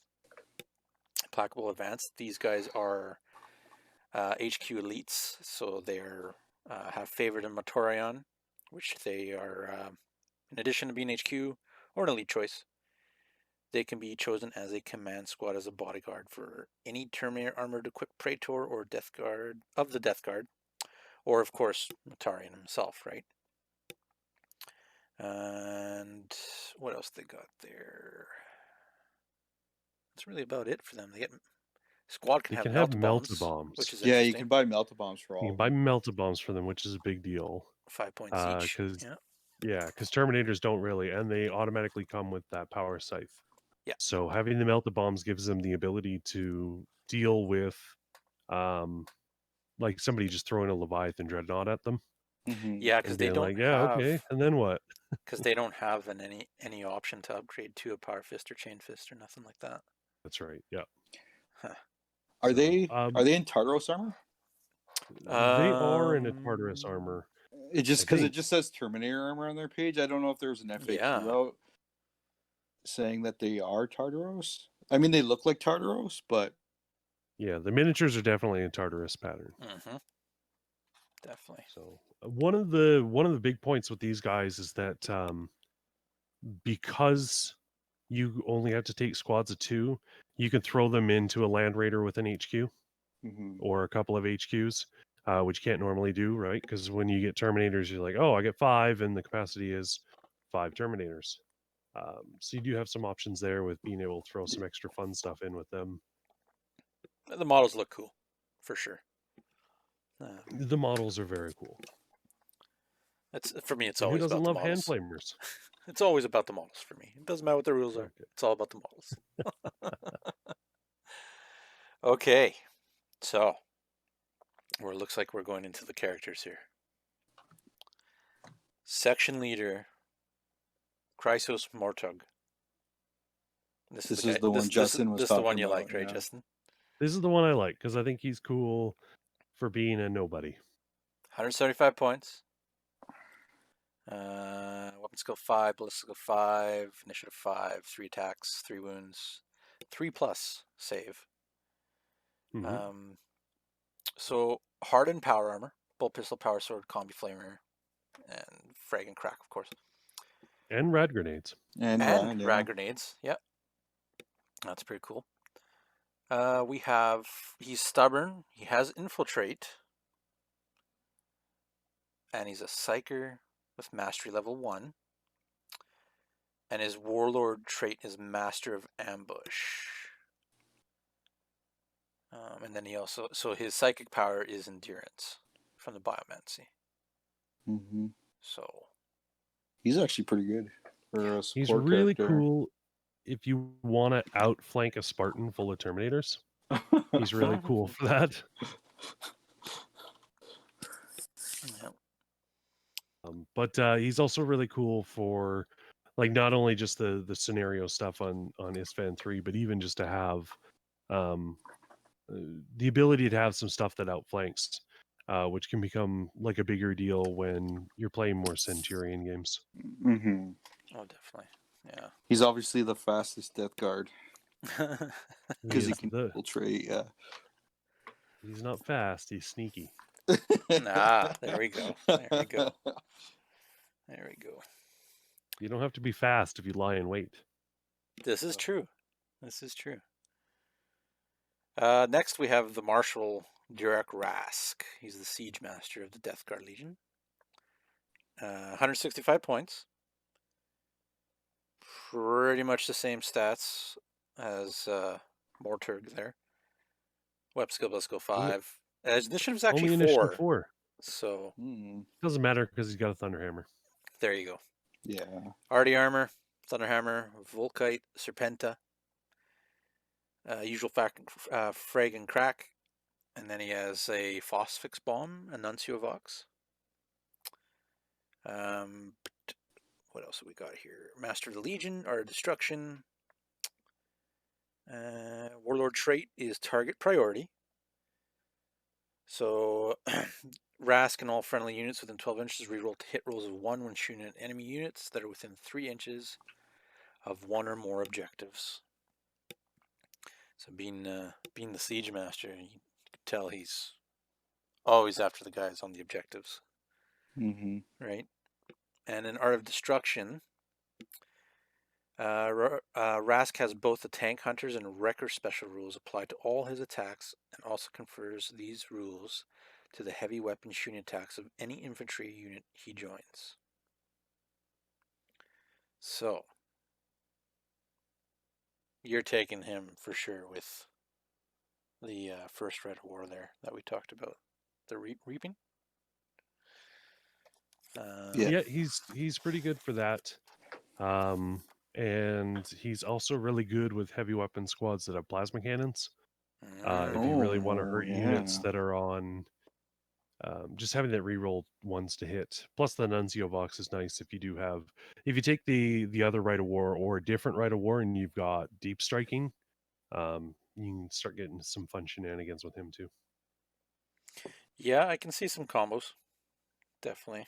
Placable Advance. These guys are HQ elites, so they're have favored in Motorion, which they are, in addition to being HQ or an elite choice, they can be chosen as a command squad as a bodyguard for any Terminator armored equipped Praetor or Death Guard of the Death Guard, or of course Motorion himself, right? And what else they got there? That's really about it for them. They get squad can have melta-bombs, which is interesting. You can buy melta-bombs for all. You can buy melta-bombs for them, which is a big deal. 5 points each. Because Terminators don't really, and they automatically come with that power scythe. Yeah. So having the melta-bombs gives them the ability to deal with, like somebody just throwing a Leviathan Dreadnought at them. Mm-hmm. Yeah, because they don't have. Okay, and then what? Because they don't have any option to upgrade to a Power Fist or Chain Fist or nothing like that. That's right. Yeah. Huh. Are they in Tartaros armor? They are in a Tartarus armor. It just because it just says Terminator armor on their page. I don't know if there's an FAQ out saying that they are Tartaros. I mean, they look like Tartaros, but yeah, the miniatures are definitely in Tartarus pattern. Mm-hmm. Definitely. So one of the big points with these guys is that because you only have to take squads of 2, you can throw them into a Land Raider with an HQ or a couple of HQs, which you can't normally do, right? Because when you get Terminators, you're like, oh, I get 5, and the capacity is 5 Terminators. So you do have some options there with being able to throw some extra fun stuff in with them. The models look cool, for sure. The models are very cool. For me. It's always who doesn't about love the models. hand flamers? It's always about the models for me. It doesn't matter what the rules are. It's all about the models. Okay, so it looks like we're going into the characters here. Section leader, Chrysos Mortug. This is the one Justin was talking about. This is the one you liked, right, Justin? This is the one I like because I think he's cool for being a nobody. 175 points. Weapon skill 5, ballistic skill 5, initiative 5, 3 attacks, 3 wounds, 3+ save. Mm-hmm. So hardened power armor, bolt pistol, power sword, combi flamer, and frag and crack, of course. And rad grenades. And rad grenades, yep. That's pretty cool. He's stubborn, he has infiltrate, and he's a psyker with mastery level 1. And his warlord trait is Master of Ambush. And then he also, so his psychic power is Endurance from the Biomancy. Mm-hmm. So He's actually pretty good for a He's support really character. cool if you want to outflank a Spartan full of Terminators. He's really cool for that. yeah. But he's also really cool for like not only just the scenario stuff on ISFAN 3, but even just to have the ability to have some stuff that outflanks, which can become like a bigger deal when you're playing more Centurion games. Mm-hmm. Oh, definitely. Yeah. He's obviously the fastest Death Guard because he is can infiltrate. Yeah. He's not fast. He's sneaky. There we go. There we go. There we go. You don't have to be fast if you lie in wait. This is true. This is true. Next, we have the Marshal Durek Rask. He's the Siege Master of the Death Guard Legion. 165 points. Pretty much the same stats as Morturg there. Web skill, plus skill 5. Initiative is actually Only 4. initiative 4. So doesn't matter because he's got a Thunderhammer. There you go. Yeah. Arty armor, Thunderhammer, Volkite, Serpenta. Usual frag and crack. And then he has a Phosphix Bomb, a Nuncio Vox. What else have we got here? Master of the Legion, Art of Destruction. Warlord trait is Target Priority. So, Rask and all friendly units within 12 inches reroll to hit rolls of 1 when shooting at enemy units that are within 3 inches of 1 or more objectives. So being the Siege Master, you can tell he's always after the guys on the objectives. Mm-hmm. Right? And in Art of Destruction, Rask has both the Tank Hunters and Wrecker special rules applied to all his attacks, and also confers these rules to the heavy weapon shooting attacks of any infantry unit he joins. So, you're taking him for sure with the first Red War there that we talked about, the Reaping. Yeah, he's pretty good for that. And he's also really good with heavy weapon squads that have plasma cannons. If you really want to hurt units that are on, just having that reroll ones to hit. Plus the Nuncio Vox is nice if you take the other Rite of War or a different Rite of War and you've got deep striking, you can start getting some fun shenanigans with him too. Yeah, I can see some combos. Definitely.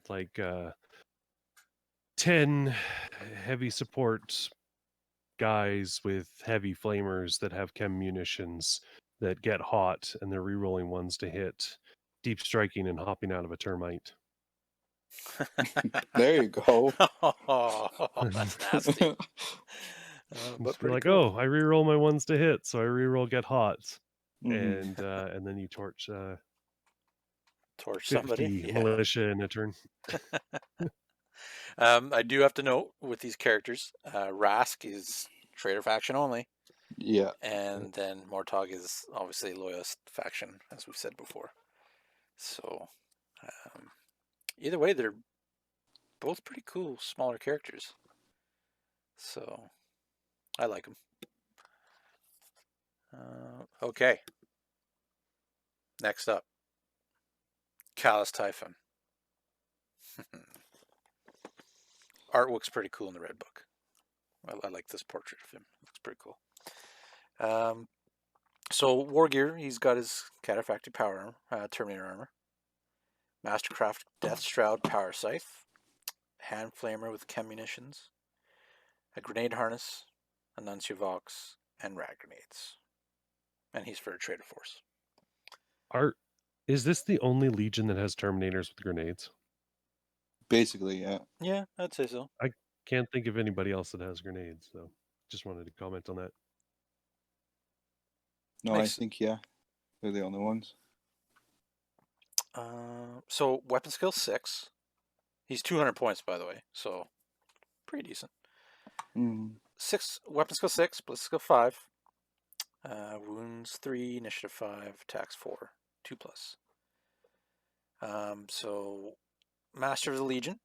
Like 10 heavy support guys with heavy flamers that have Chem-Munitions that get hot and they're rerolling ones to hit, deep striking and hopping out of a termite. There you go. Oh, that's nasty. But be like, cool. I reroll my ones to hit, so I reroll get hot, Mm-hmm. and then you torch somebody. militia in a turn. I do have to note with these characters, Rask is Traitor faction only. Yeah. And then Mortog is obviously Loyalist faction, as we've said before. So, either way, they're both pretty cool, smaller characters. So, I like them. Okay. Next up, Callous Typhon. Artwork's pretty cool in the Red Book. I like this portrait of him. It looks pretty cool. So war gear, he's got his Cataphractic Power Terminator armor, Mastercraft Death Shroud Power Scythe, Hand Flamer with Chem-Munitions, a Grenade Harness, a Nuncio Vox, and Rad Grenades. And he's for a Traitor Force. Is this the only Legion that has Terminators with grenades? Basically, yeah. Yeah, I'd say so. I can't think of anybody else that has grenades, so just wanted to comment on that. No, I think, yeah. They're the only ones. So weapon skill 6. He's 200 points, by the way, so pretty decent. 6 weapon skill 6, ballistic skill 5, wounds 3, initiative 5, attacks 4, 2 plus. So Master of the Legion.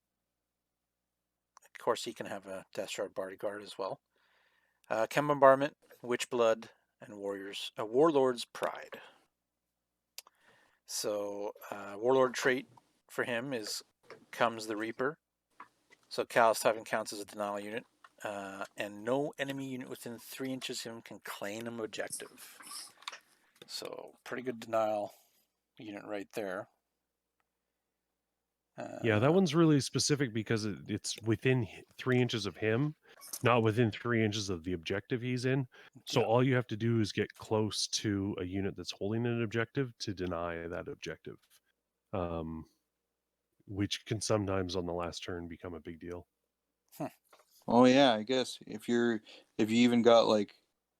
Of course, he can have a Death Shard bodyguard as well. Chem Bombardment, Witch Blood, and Warlord's Pride. So Warlord trait for him comes the Reaper. So Callous Typhon counts as a denial unit. And no enemy unit within 3 inches of him can claim an objective. So pretty good denial unit right there. Yeah, that one's really specific because it's within 3 inches of him, not within 3 inches of the objective he's in. So Yeah. all you have to do is get close to a unit that's holding an objective to deny that objective, which can sometimes on the last turn become a big deal. Oh yeah, I guess if you even got like,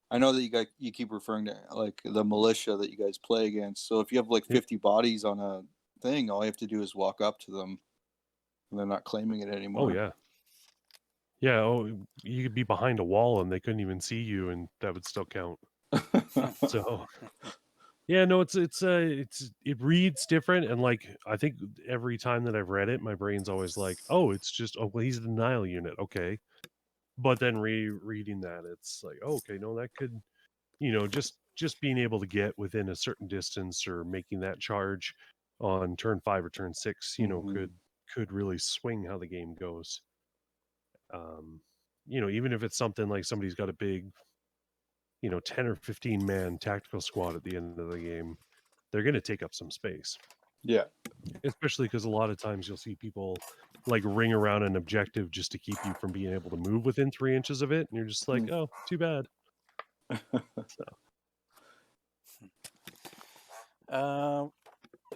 I know that you keep referring to like the militia that you guys play against. So if you have like 50 bodies on a thing, all you have to do is walk up to them, and they're not claiming it anymore. Oh yeah, yeah. Oh, you could be behind a wall and they couldn't even see you, and that would still count. So yeah, no, it reads different, and like I think every time that I've read it, my brain's always like, oh, it's just well, he's a denial unit, okay. But then reading that, it's like, oh, okay, no, that could, just being able to get within a certain distance or making that charge on turn 5 or turn 6, could really swing how the game goes. Even if it's something like somebody's got a big, 10 or 15 man tactical squad at the end of the game, they're going to take up some space. Yeah. Especially because a lot of times you'll see people like ring around an objective just to keep you from being able to move within 3 inches of it. And you're just like, oh, too bad.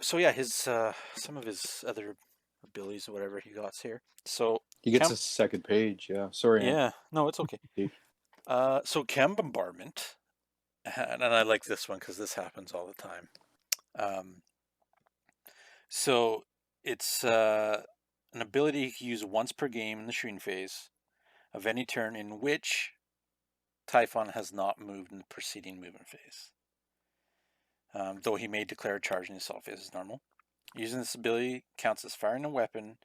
So yeah, his some of his other abilities or whatever he got here. So he gets a second page. Yeah, sorry. Yeah, no, it's okay. So Chem Bombardment, and I like this one because this happens all the time. So it's an ability you can use once per game in the shooting phase of any turn in which Typhon has not moved in the preceding movement phase. Though he may declare a charge in his assault phase as normal. Using this ability counts as firing a weapon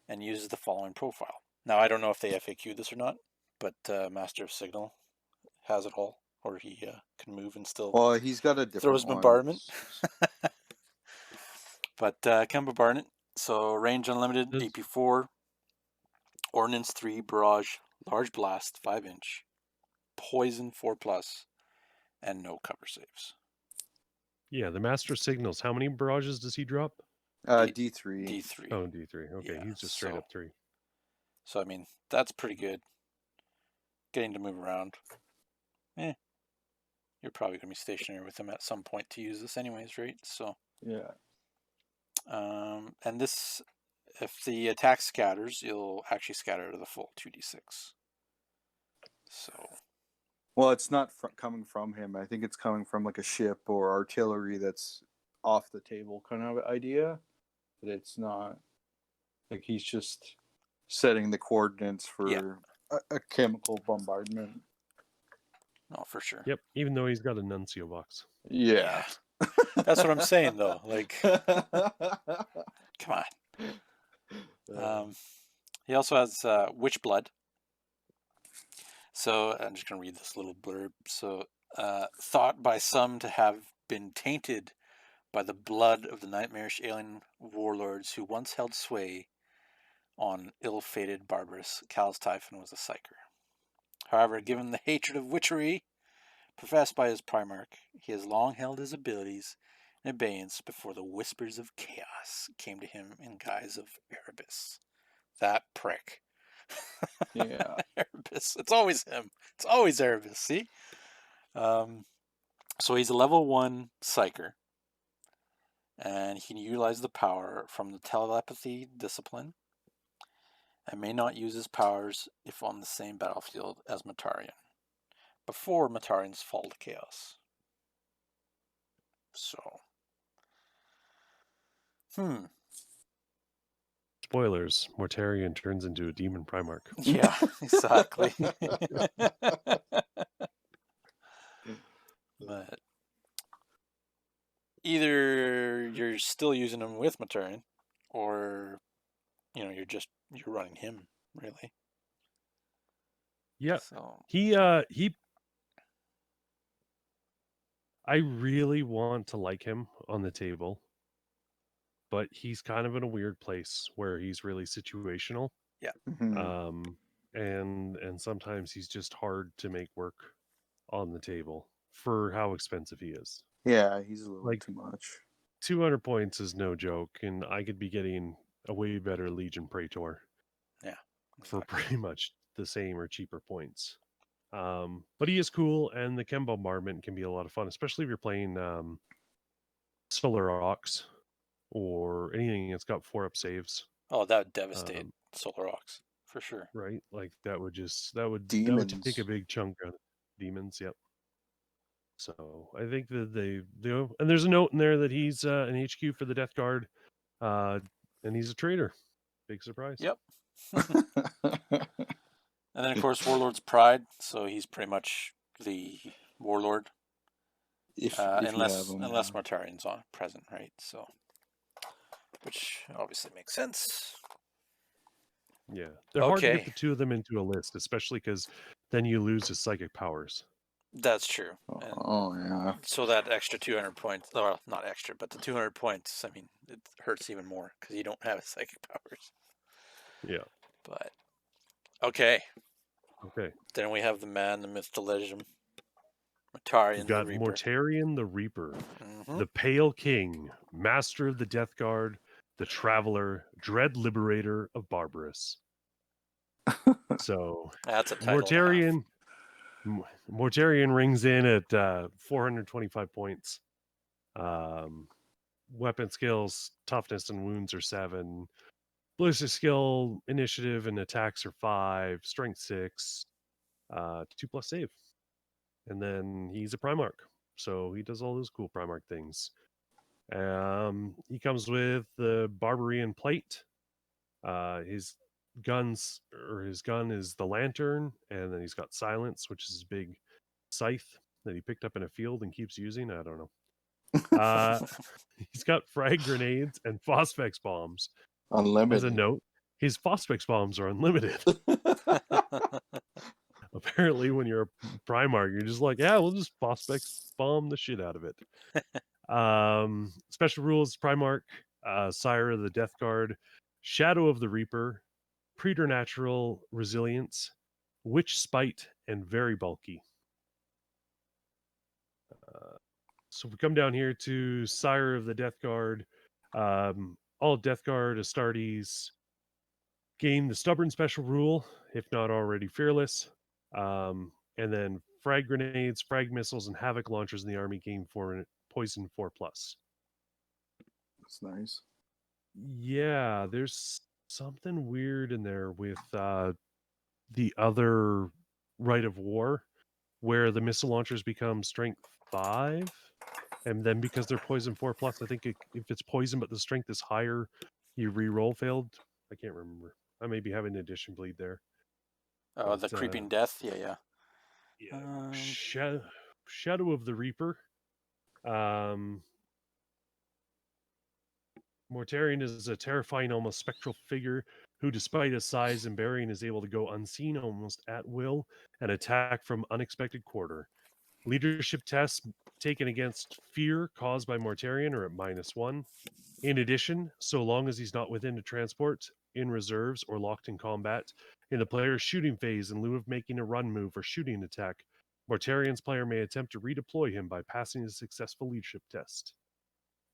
and uses the following profile. Now, I don't know if they FAQ this or not, but Master of Signal has it all, or he can move and still. Well, he's got a different throws one. bombardment. But Chem Bombardment, so range unlimited, AP4, Ordnance 3, Barrage, Large Blast, 5-inch, Poison 4+, and no cover saves. Yeah, the Master Signals. How many barrages does he drop? D3. D3. Oh, D3. Okay, yeah, he's just straight up 3. So, I mean, that's pretty good. Getting to move around. You're probably going to be stationary with him at some point to use this anyways, right? So. Yeah. And this, if the attack scatters, you'll actually scatter to the full 2d6. So. Well, it's not coming from him. I think it's coming from like a ship or artillery that's off the table kind of idea. But it's not like he's just setting the coordinates for a chemical bombardment. No, for sure. Yep, even though he's got a Nuncio box. Yeah. That's what I'm saying, though. Like, come on. He also has Witch Blood. So I'm just going to read this little blurb. So, thought by some to have been tainted by the blood of the nightmarish alien warlords who once held sway on ill-fated barbarous, Callous Typhon was a psyker. However, given the hatred of witchery professed by his Primarch, he has long held his abilities in abeyance before the whispers of chaos came to him in guise of Erebus. That prick. Yeah. Erebus. It's always him. It's always Erebus, see? So he's a level 1 psyker. And he can utilize the power from the telepathy discipline and may not use his powers if on the same battlefield as Matarian, before Matarian's fall to chaos. So, Spoilers: Mortarion turns into a demon Primarch. Yeah, exactly. But either you're still using him with Mortarion, or you're running him, really. Yeah, So he. I really want to like him on the table, but he's kind of in a weird place where he's really situational. yeah. And sometimes he's just hard to make work on the table for how expensive he is. Yeah, he's a little Like, too much. 200 points is no joke, and I could be getting a way better Legion Praetor. Yeah, for exactly. pretty much the same or cheaper points. But he is cool, and the Chem Bombardment can be a lot of fun, especially if you're playing Solar Rocks or anything that's got 4-up saves. Oh, that would devastate Solar Rocks for sure. Right? Like that would take a big chunk out of demons. Yep. So I think that they and there's a note in there that he's an HQ for the Death Guard, and he's a traitor. Big surprise. Yep. And then of course Warlord's Pride, so he's pretty much the warlord. If unless you have him, Mortarion's on present, right? So, which obviously makes sense. Yeah, they're hard to get the two of them into a list, especially because then you lose his psychic powers. That's true. Yeah. So that extra 200 points, well, not extra, but the 200 points, I mean, it hurts even more because you don't have his psychic powers. Yeah. But, okay. Okay. Then we have the man, the myth, the legend, Mortarion the Reaper. Mortarion the Reaper, the Pale King, Master of the Death Guard, the Traveler, Dread Liberator of Barbarous. So that's a title. Mortarion rings in at 425 points. Weapon skills, toughness, and wounds are 7. Ballistic skill, initiative, and attacks are 5. Strength 6. 2+ save. And then he's a Primarch, so he does all those cool Primarch things. He comes with the Barbarian plate. His gun is the lantern, and then he's got silence, which is his big scythe that he picked up in a field and keeps using. I don't know. He's got frag grenades and phosphex bombs. Unlimited. As a note, his phosphex bombs are unlimited. Apparently, when you're a Primarch, you're just like, yeah, we'll just phosphex bomb the shit out of it. Special rules: Primarch, Sire of the Death Guard, Shadow of the Reaper, Preternatural Resilience, Witch Spite, and very bulky. So we come down here to Sire of the Death Guard. All Death Guard Astartes gain the Stubborn special rule, if not already fearless. And then frag grenades, frag missiles, and havoc launchers in the army gain poison 4+. That's nice. Yeah, there's something weird in there with the other Rite of War, where the missile launchers become strength 5, and then because they're poison 4+, I think if it's poison but the strength is higher, you re-roll failed. I can't remember. I may be having addition bleed there. Oh, the creeping death. Yeah. Shadow of the Reaper. Mortarion is a terrifying, almost spectral figure who, despite his size and bearing, is able to go unseen almost at will and attack from unexpected quarter. Leadership tests taken against fear caused by Mortarion are at -1. In addition, so long as he's not within a transport, in reserves, or locked in combat, in the player's shooting phase, in lieu of making a run move or shooting attack, Mortarion's player may attempt to redeploy him by passing a successful leadership test.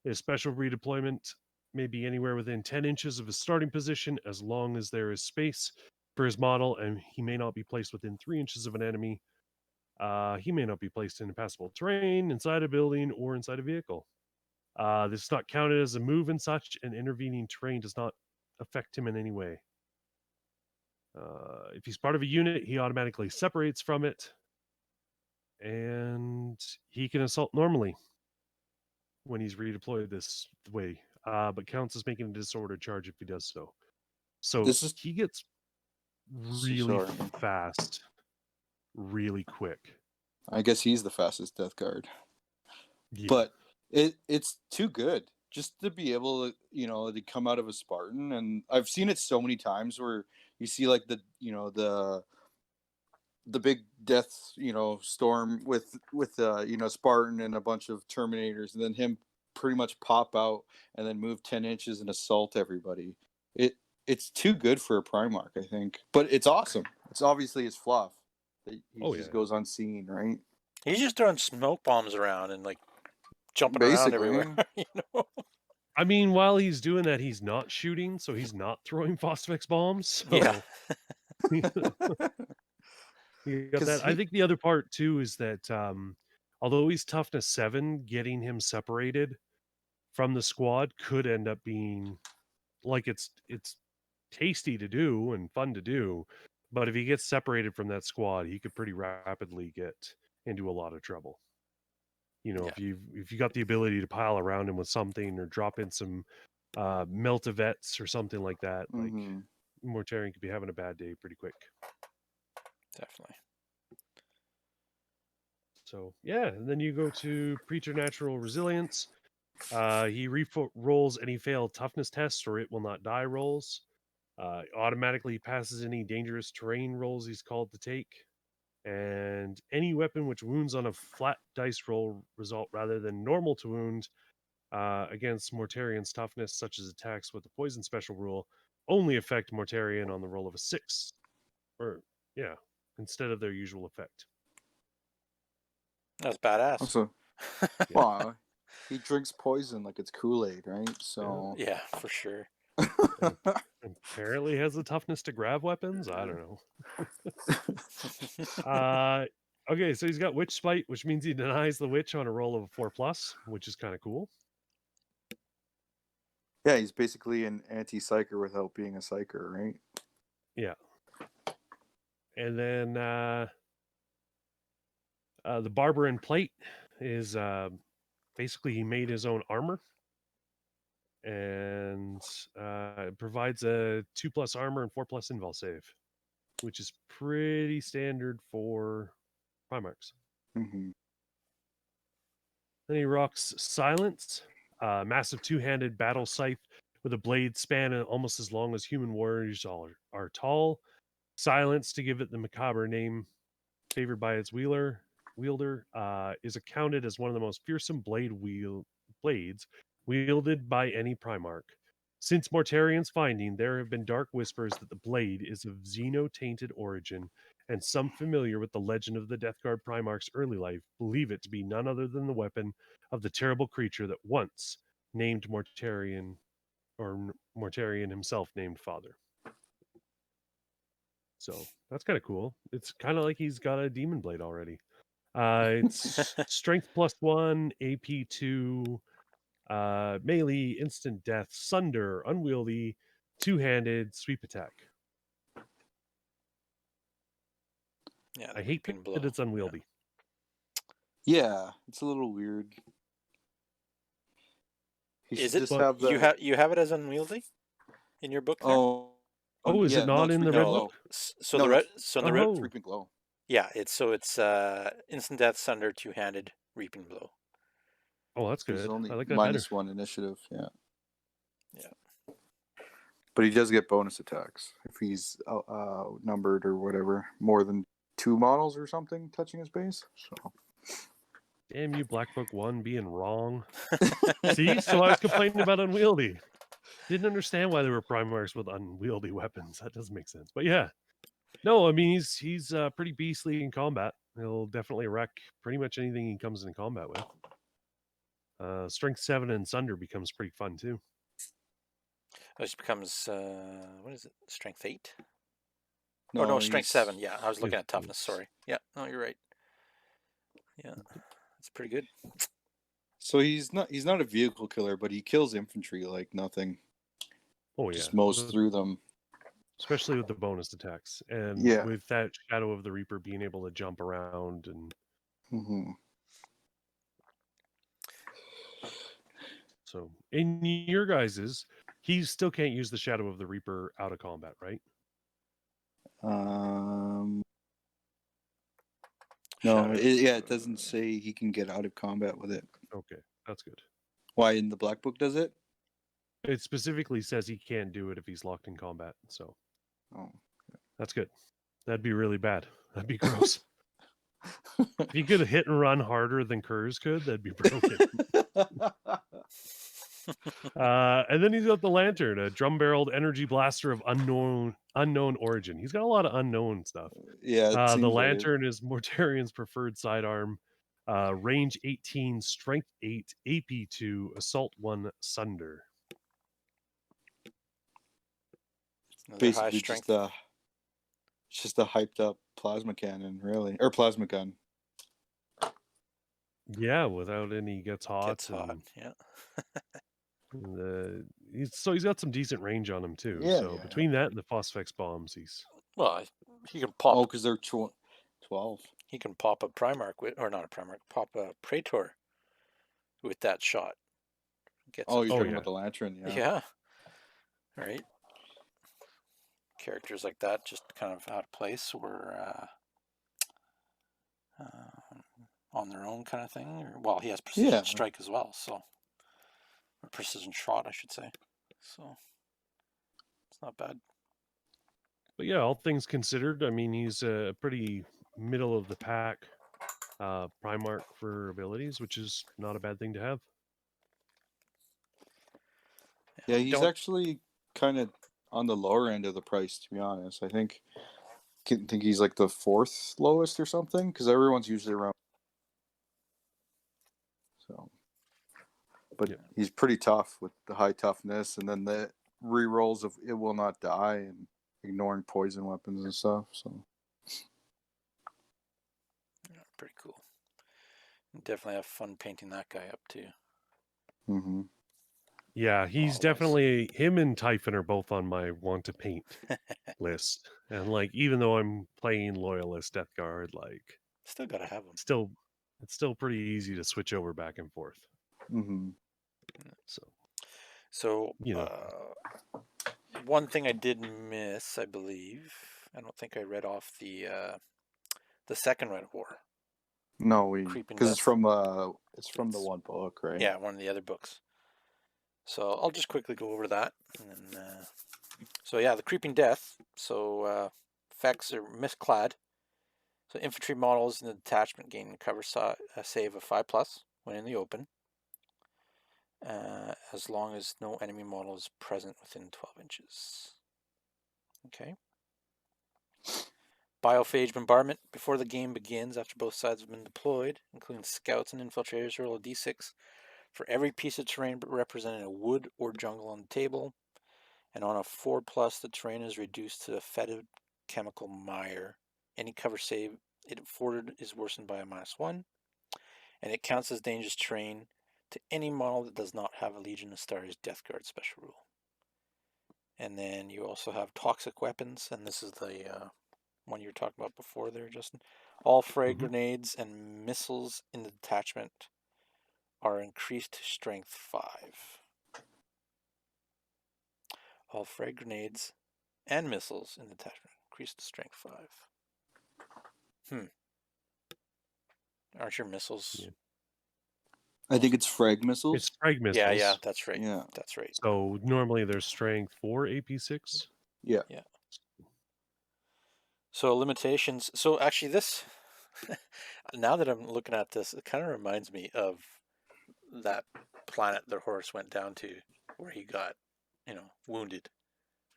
His special redeployment may be anywhere within 10 inches of his starting position as long as there is space for his model, and he may not be placed within 3 inches of an enemy. He may not be placed in impassable terrain, inside a building, or inside a vehicle. This is not counted as a move and such, and intervening terrain does not affect him in any way. If he's part of a unit, he automatically separates from it, and he can assault normally when he's redeployed this way. but counts as making a disordered charge if he does so. So This is he gets really sorry. fast, really quick. I guess he's the fastest death guard. Yeah. But it's too good just to be able to, to come out of a Spartan. And I've seen it so many times where you see like the big death, storm with Spartan and a bunch of Terminators, and then him pretty much pop out and then move 10 inches and assault everybody. It's too good for a Primarch, I think. But it's awesome. It's obviously his fluff. He just goes unseen, right? He's just throwing smoke bombs around and like jumping around Basically. everywhere. I mean, while he's doing that, he's not shooting, so he's not throwing Phosphex bombs. So Yeah. you got that. I think the other part too is that although he's toughness 7, getting him separated from the squad could end up being like it's tasty to do and fun to do, but if he gets separated from that squad, he could pretty rapidly get into a lot of trouble. If you got the ability to pile around him with something or drop in some Meltivets or something like that, like Mortarion could be having a bad day pretty quick. Definitely. So yeah, and then you go to Preternatural Resilience. He rolls any failed toughness tests or it will not die rolls. Automatically passes any dangerous terrain rolls he's called to take. And any weapon which wounds on a flat dice roll result rather than normal to wound against Mortarion's toughness, such as attacks with the poison special rule, only affect Mortarion on the roll of a 6. Instead of their usual effect. That's badass. Also, wow, he drinks poison like it's Kool-Aid, right? So yeah, for sure. Apparently has the toughness to grab weapons. I don't know. Okay, so he's got Witch Spite, which means he denies the witch on a roll of a 4+, which is kind of cool. Yeah, he's basically an anti-psyker without being a psyker, right? Yeah. And then the Barbaran Plate is basically he made his own armor. And it provides a 2+ armor and 4+ invul save, which is pretty standard for Primarchs. Mm-hmm. Then he rocks Silence, massive 2-handed battle scythe with a blade span almost as long as human warriors are tall. Silence, to give it the macabre name favored by its wielder, is accounted as one of the most fearsome blades wielded by any Primarch. Since Mortarion's finding, there have been dark whispers that the blade is of Xeno-tainted origin, and some familiar with the legend of the Death Guard Primarch's early life believe it to be none other than the weapon of the terrible creature that once named Mortarion, or Mortarion himself named Father. So that's kind of cool. It's kind of like he's got a demon blade already. It's strength +1, AP 2, melee, instant death, sunder, unwieldy, 2-handed, sweep attack. Yeah, I hate that it's unwieldy. Yeah, it's a little weird. Is it? You have it as unwieldy in your book? There? Is it not in the red book? So the red Reaping Blow. Yeah, it's instant death, sunder, 2-handed, reaping blow. Oh, that's good. Only I like that -1 initiative. Yeah. But he does get bonus attacks if he's numbered or whatever, more than 2 models or something touching his base. So. Damn you, Black Book 1 being wrong. See, so I was complaining about unwieldy. Didn't understand why there were Primarchs with unwieldy weapons. That doesn't make sense. But yeah. No, I mean, he's pretty beastly in combat. He'll definitely wreck pretty much anything he comes in combat with. Strength 7 and Sunder becomes pretty fun too. It becomes, what is it, Strength 8? No, Strength 7. Yeah, I was looking at toughness, sorry. Yeah, no, you're right. Yeah, that's pretty good. So he's not a vehicle killer, but he kills infantry like nothing. Oh yeah. Just mows through them. Especially with the bonus attacks. And with that Shadow of the Reaper being able to jump around and... Mm-hmm. So in your guys's, he still can't use the Shadow of the Reaper out of combat, right? No, Shadow. it doesn't say he can get out of combat with it. Okay, that's good. Why in the Black Book does it? It specifically says he can't do it if he's locked in combat, so Oh. that's good. That'd be really bad. That'd be gross. If he could hit and run harder than Kurz could, that'd be broken. And then he's got the Lantern, a drum-barreled energy blaster of unknown origin. He's got a lot of unknown stuff. Yeah, it seems The like it. Lantern is Mortarian's preferred sidearm. Range 18, Strength 8, AP 2, Assault 1, Sunder. Another high Basically strength. just a hyped up plasma cannon, really, or plasma gun. Yeah, without any gets hot. Gets hot. Yeah. He's got some decent range on him too. Yeah, so yeah. between that and the Phosphex bombs, he's Well, he can pop. Oh, because they're 12. He can pop a Primarch with, or not a Primarch, pop a Praetor with that shot. Oh, you're talking yeah. about the Lantern, yeah. Yeah. Right. Characters like that just kind of out of place or on their own kind of thing. Or, well, he has precision strike as well, so or precision shot, I should say. So it's not bad. But yeah, all things considered, I mean, he's a pretty middle of the pack Primarch for abilities, which is not a bad thing to have. Yeah, he's actually kind of on the lower end of the price, to be honest. I think he's like the 4th lowest or something, because everyone's usually around. So, but he's pretty tough with the high toughness, and then the rerolls of it will not die and ignoring poison weapons and stuff. So, yeah, pretty cool. Definitely have fun painting that guy up too. Mm-hmm. Yeah, he's definitely him and Typhon are both on my want to paint list. And like, even though I'm playing Loyalist Death Guard, like, still gotta have them. It's still pretty easy to switch over back and forth. Mm-hmm. So you know, one thing I did miss, I believe, I don't think I read off the second Red War. No, because it's from the one book, right? Yeah, one of the other books. So I'll just quickly go over that. And then, so yeah, the Creeping Death. So effects are misclad. So infantry models in the detachment gain cover a save of 5+ when in the open, as long as no enemy model is present within 12 inches. Okay. Biophage bombardment. Before the game begins, after both sides have been deployed, including scouts and infiltrators, roll a d6 for every piece of terrain representing a wood or jungle on the table. And on a 4+, the terrain is reduced to a fetid chemical mire. Any cover save it afforded is worsened by a -1. And it counts as dangerous terrain to any model that does not have a Legion of Stars Death Guard special rule. And then you also have toxic weapons, and this is the one you were talking about before there, Justin. All frag grenades and missiles in the detachment are increased to strength 5. All frag grenades and missiles in the detachment increased to strength 5. Aren't your missiles? Yeah. I think it's frag missiles. It's frag missiles. Yeah, that's right. Yeah, that's right. So normally there's strength 4, AP 6. Yeah. So limitations. So actually, this now that I'm looking at this, it kind of reminds me of that planet that Horus went down to, where he got, wounded,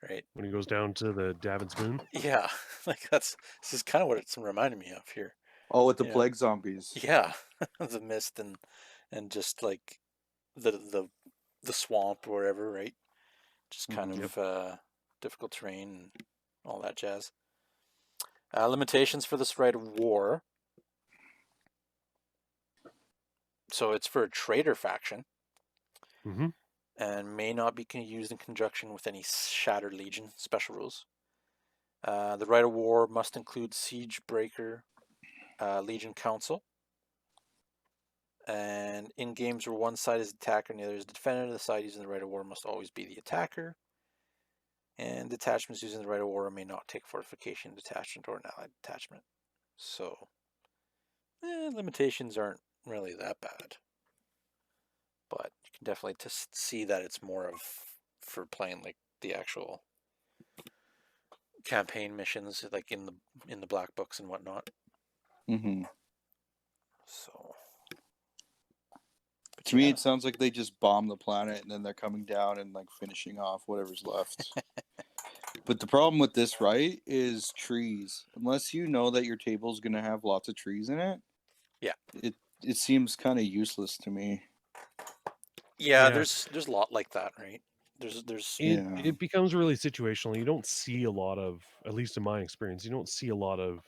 right? When he goes down to the Davin's Moon. Yeah, like this is kind of what it's reminding me of here. Oh, with the plague zombies. Yeah, the mist and just like the swamp or wherever, right? Just kind of difficult terrain and all that jazz. Limitations for this Rite of War. So it's for a traitor faction. And may not be used in conjunction with any Shattered Legion special rules. The Rite of War must include Siege Breaker, Legion Council, And in games where one side is the attacker and the other is the defender, the side using the right of war must always be the attacker. And detachments using the right of war may not take fortification, detachment, or an allied detachment. So, limitations aren't really that bad. But you can definitely just see that it's more of for playing like the actual campaign missions, like in the black books and whatnot. Mm-hmm. So, To me, it sounds like they just bomb the planet and then they're coming down and like finishing off whatever's left. But the problem with this, right, is trees. Unless you know that your table's gonna have lots of trees in it, yeah, it seems kind of useless to me. yeah, Yeah. there's a lot like that, right? There's It becomes really situational. You don't see a lot of, at least in my experience, you don't see a lot of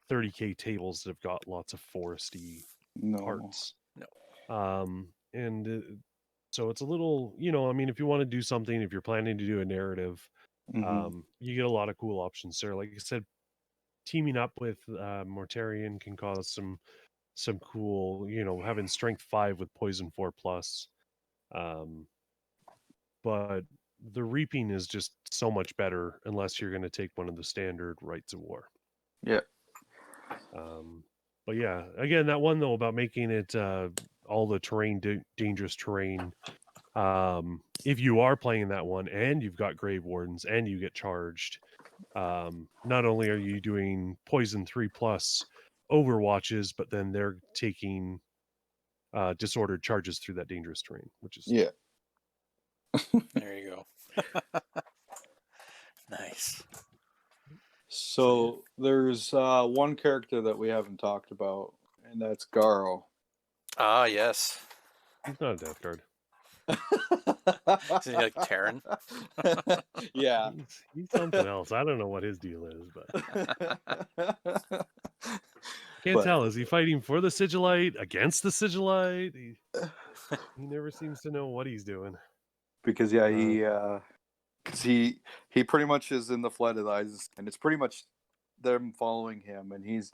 30K tables that have got lots of foresty parts. No. And so it's a little, I mean, if you want to do something, if you're planning to do a narrative, you get a lot of cool options there. Like I said, teaming up with Mortarion can cause some cool, having strength 5 with poison 4+. But the reaping is just so much better unless you're going to take one of the standard rights of war. Yeah. But yeah, again, that one though about making it all the terrain dangerous terrain. If you are playing that one and you've got grave wardens and you get charged, not only are you doing poison 3+ overwatches, but then they're taking disordered charges through that dangerous terrain, which is There you go. Nice. So there's one character that we haven't talked about, and that's Garo. Ah, yes. He's not a Death Guard. Is he like Terran? Yeah. He's something else. I don't know what his deal is, but can't tell. Is he fighting for the Sigilite, against the Sigilite? He never seems to know what he's doing. Because he pretty much is in the Flight of the Eyes, and it's pretty much them following him, and he's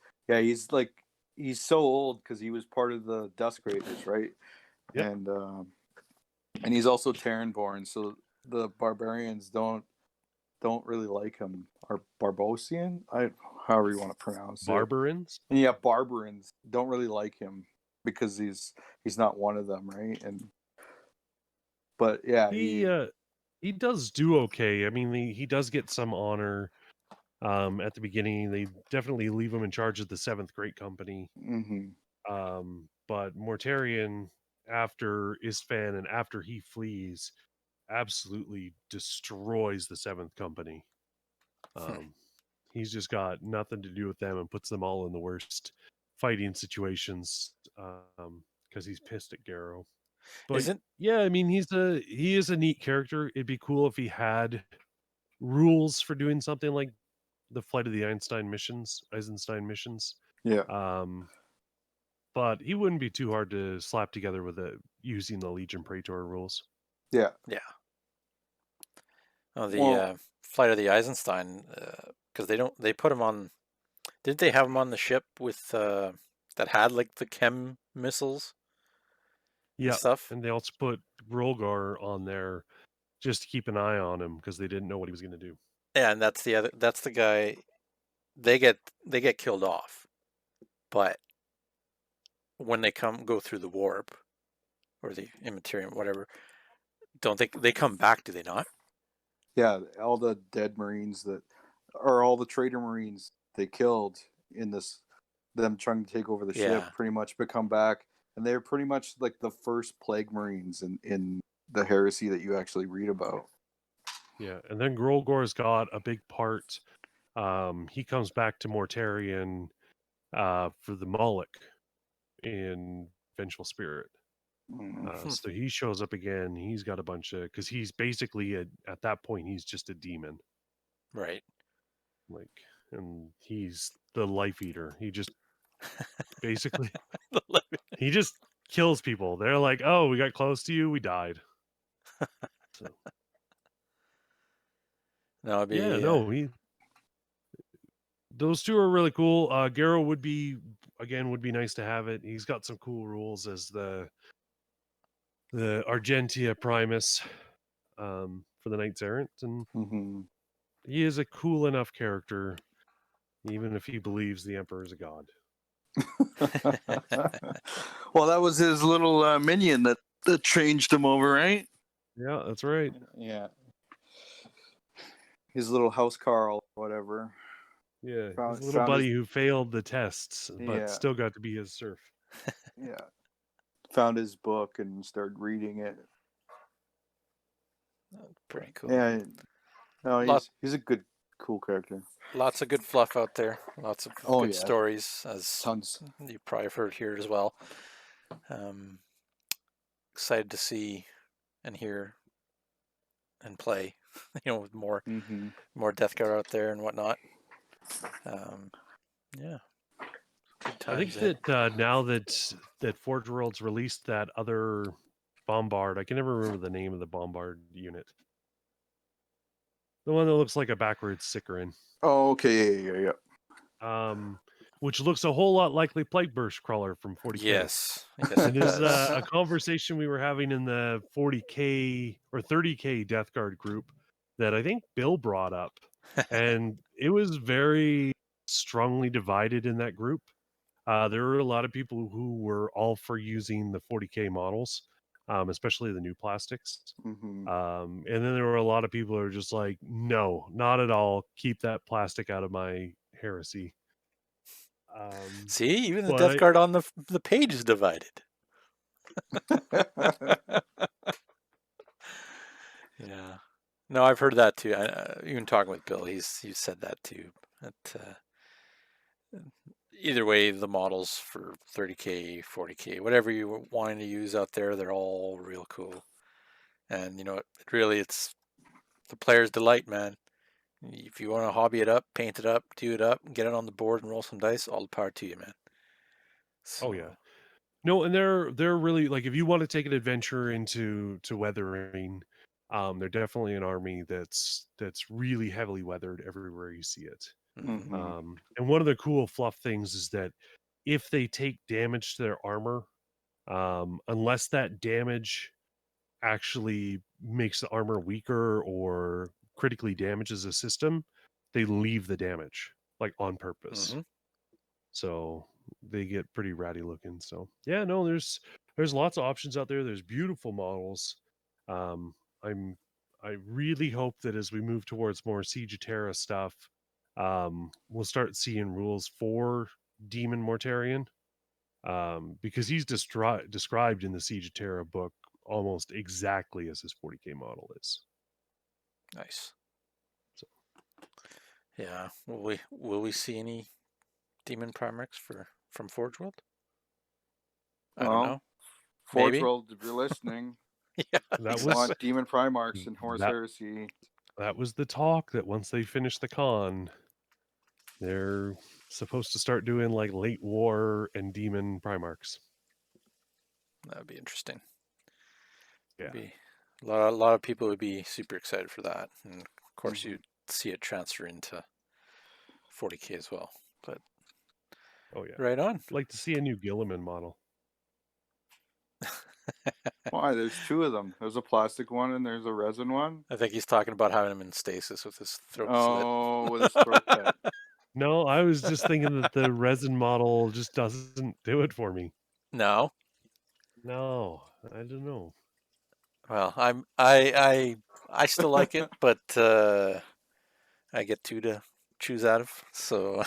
so old because he was part of the Dusk Raiders, right? Yep. And he's also Terran born, so the barbarians don't really like him. Or Barbosian, however you want to pronounce it. Barbarins? Yeah, Barbarins don't really like him because he's not one of them, right? But yeah, he does do okay. I mean, he does get some honor. At the beginning, they definitely leave him in charge of the 7th Great Company. But Mortarion, after Isfan and after he flees, absolutely destroys the 7th Company. He's just got nothing to do with them and puts them all in the worst fighting situations because he's pissed at Garo. But yeah, I mean, he is a neat character. It'd be cool if he had rules for doing something like the Flight of the Eisenstein missions. Yeah. But he wouldn't be too hard to slap together with using the Legion Praetor rules. Yeah. Yeah. Oh, the Flight of the Eisenstein, because they put him on. Didn't they have him on the ship with that had like the chem missiles? Yeah, stuff. And they also put Rolgar on there just to keep an eye on him because they didn't know what he was going to do. Yeah, and that's the guy. They get killed off, but when they go through the warp or the immaterium, whatever, don't they come back? Do they not? Yeah, all the dead Marines all the traitor Marines they killed in them trying to take over the ship pretty much become back, and they're pretty much like the first Plague Marines in the heresy that you actually read about. Yeah, and then Grolgor's got a big part. He comes back to Mortarion for the Moloch in Vengeful Spirit. So he shows up again. He's got a bunch of, because he's basically at that point he's just a demon, right? And he's the life eater. He just basically he just kills people. They're like, oh, we got close to you, we died. So no, those two are really cool. Garo would be again, would be nice to have it. He's got some cool rules as the Argentia Primus for the Knights Errant, and Mm-hmm. he is a cool enough character, even if he believes the Emperor is a god. Well, that was his little minion that changed him over, right? Yeah, that's right. Yeah. His little house Carl, whatever. Yeah, Found- his little found buddy his- who failed the tests, but Yeah. still got to be his serf. Yeah. Found his book and started reading it. Pretty cool. Yeah. No, Lot- he's a good, cool character. Lots of good fluff out there. Lots of Oh, good yeah. stories, as Tons. you probably have heard here as well. Excited to see and hear and play, with more Mm-hmm. more Death Guard out there and whatnot. Yeah. Good I think times ahead. that now that Forge Worlds released that other Bombard, I can never remember the name of the Bombard unit. The one that looks like a backwards Sikarin. Oh, okay. Yeah. Which looks a whole lot like the Plague Burst Crawler from 40K. Yes. Yes, And it there's does. a conversation we were having in the 40K or 30K Death Guard group that I think Bill brought up. And it was very strongly divided in that group. There were a lot of people who were all for using the 40K models, especially the new plastics. Mm-hmm. And then there were a lot of people who are just like, no, not at all. Keep that plastic out of my heresy. See, even the but Death Guard on the page is divided. Yeah. No, I've heard that too. Even talking with Bill, he's said that too. That either way, the models for 30K, 40K, whatever you were wanting to use out there, they're all real cool. And it's the player's delight, man. If you want to hobby it up, paint it up, do it up, get it on the board and roll some dice, all the power to you, man. Oh yeah. No, and they're really like, if you want to take an adventure into weathering, they're definitely an army that's really heavily weathered everywhere you see it. Mm-hmm. And one of the cool fluff things is that if they take damage to their armor, unless that damage actually makes the armor weaker or critically damages a system, they leave the damage like on purpose. Mm-hmm. So they get pretty ratty looking. So yeah, no, there's lots of options out there. There's beautiful models. I really hope that as we move towards more Siege of Terra stuff, we'll start seeing rules for Demon Mortarion, because he's described in the Siege of Terra book almost exactly as his 40K model is. Nice. So. Yeah. Will we see any Demon Primarchs from Forge World? I don't know. Forge Maybe. World, if you're listening, Yeah. That we was want Demon Primarchs and Horus that- Heresy. That was the talk, that once they finish the con, they're supposed to start doing like late war and demon Primarchs. That would be interesting. Yeah. Be a lot of people would be super excited for that, and of course you'd see it transfer into 40K as well. But Oh yeah. right on. I'd like to see a new Gilliman model. Why? There's two of them. There's a plastic one and there's a resin one. I think he's talking about having him in stasis with his throat Oh, with his throat cut. No, I was just thinking that the resin model just doesn't do it for me. slit. No. No, I don't know. Well, I still like it, but I get two to choose out of. So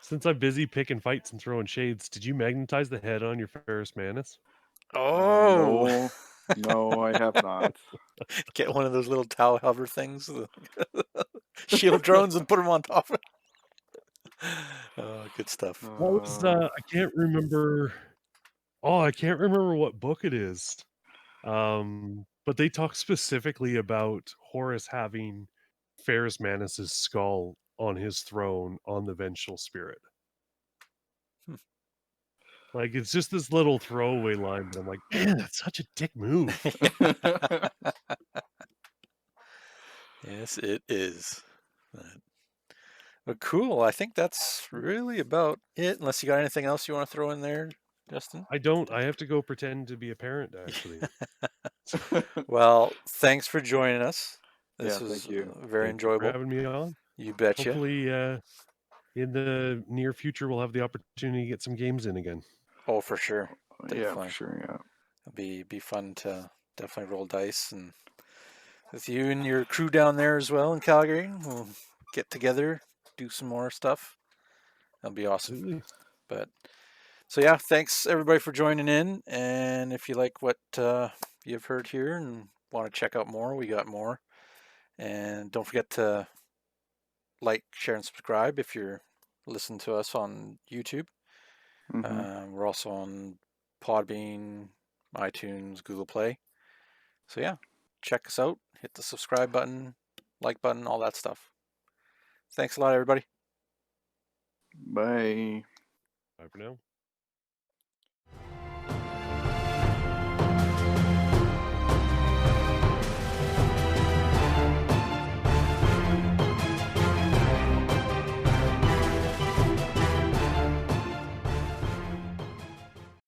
Since I'm busy picking fights and throwing shades, did you magnetize the head on your Ferrus Manus? oh, No, I have not. get one of those little Tau hover things, the shield drones, and put them on top of it. Good stuff. That was, I can't remember. Oh, I can't remember what book it is. But they talk specifically about Horus having Ferrus Manus's skull on his throne on the Vengeful Spirit. Like, it's just this little throwaway line, but I'm like, man, that's such a dick move. Yes, it is. But cool. I think that's really about it. Unless you got anything else you want to throw in there, Justin? I don't. I have to go pretend to be a parent, actually. Well, thanks for joining us. This Yeah, was thank you. very Thank you for enjoyable. having me on. You betcha. Hopefully, in the near future, we'll have the opportunity to get some games in again. Oh, for sure. Yeah, Definitely. for sure. Yeah. It'll be fun to definitely roll dice, and with you and your crew down there as well in Calgary, we'll get together, do some more stuff. That'll be awesome. Absolutely. But so yeah, thanks everybody for joining in. And if you like what you've heard here and want to check out more, we got more. And don't forget to like, share, and subscribe if you're listening to us on YouTube. We're also on Podbean, iTunes, Google Play. So yeah, check us out. Hit the subscribe button, like button, all that stuff. Thanks a lot, everybody. Bye. Bye for now.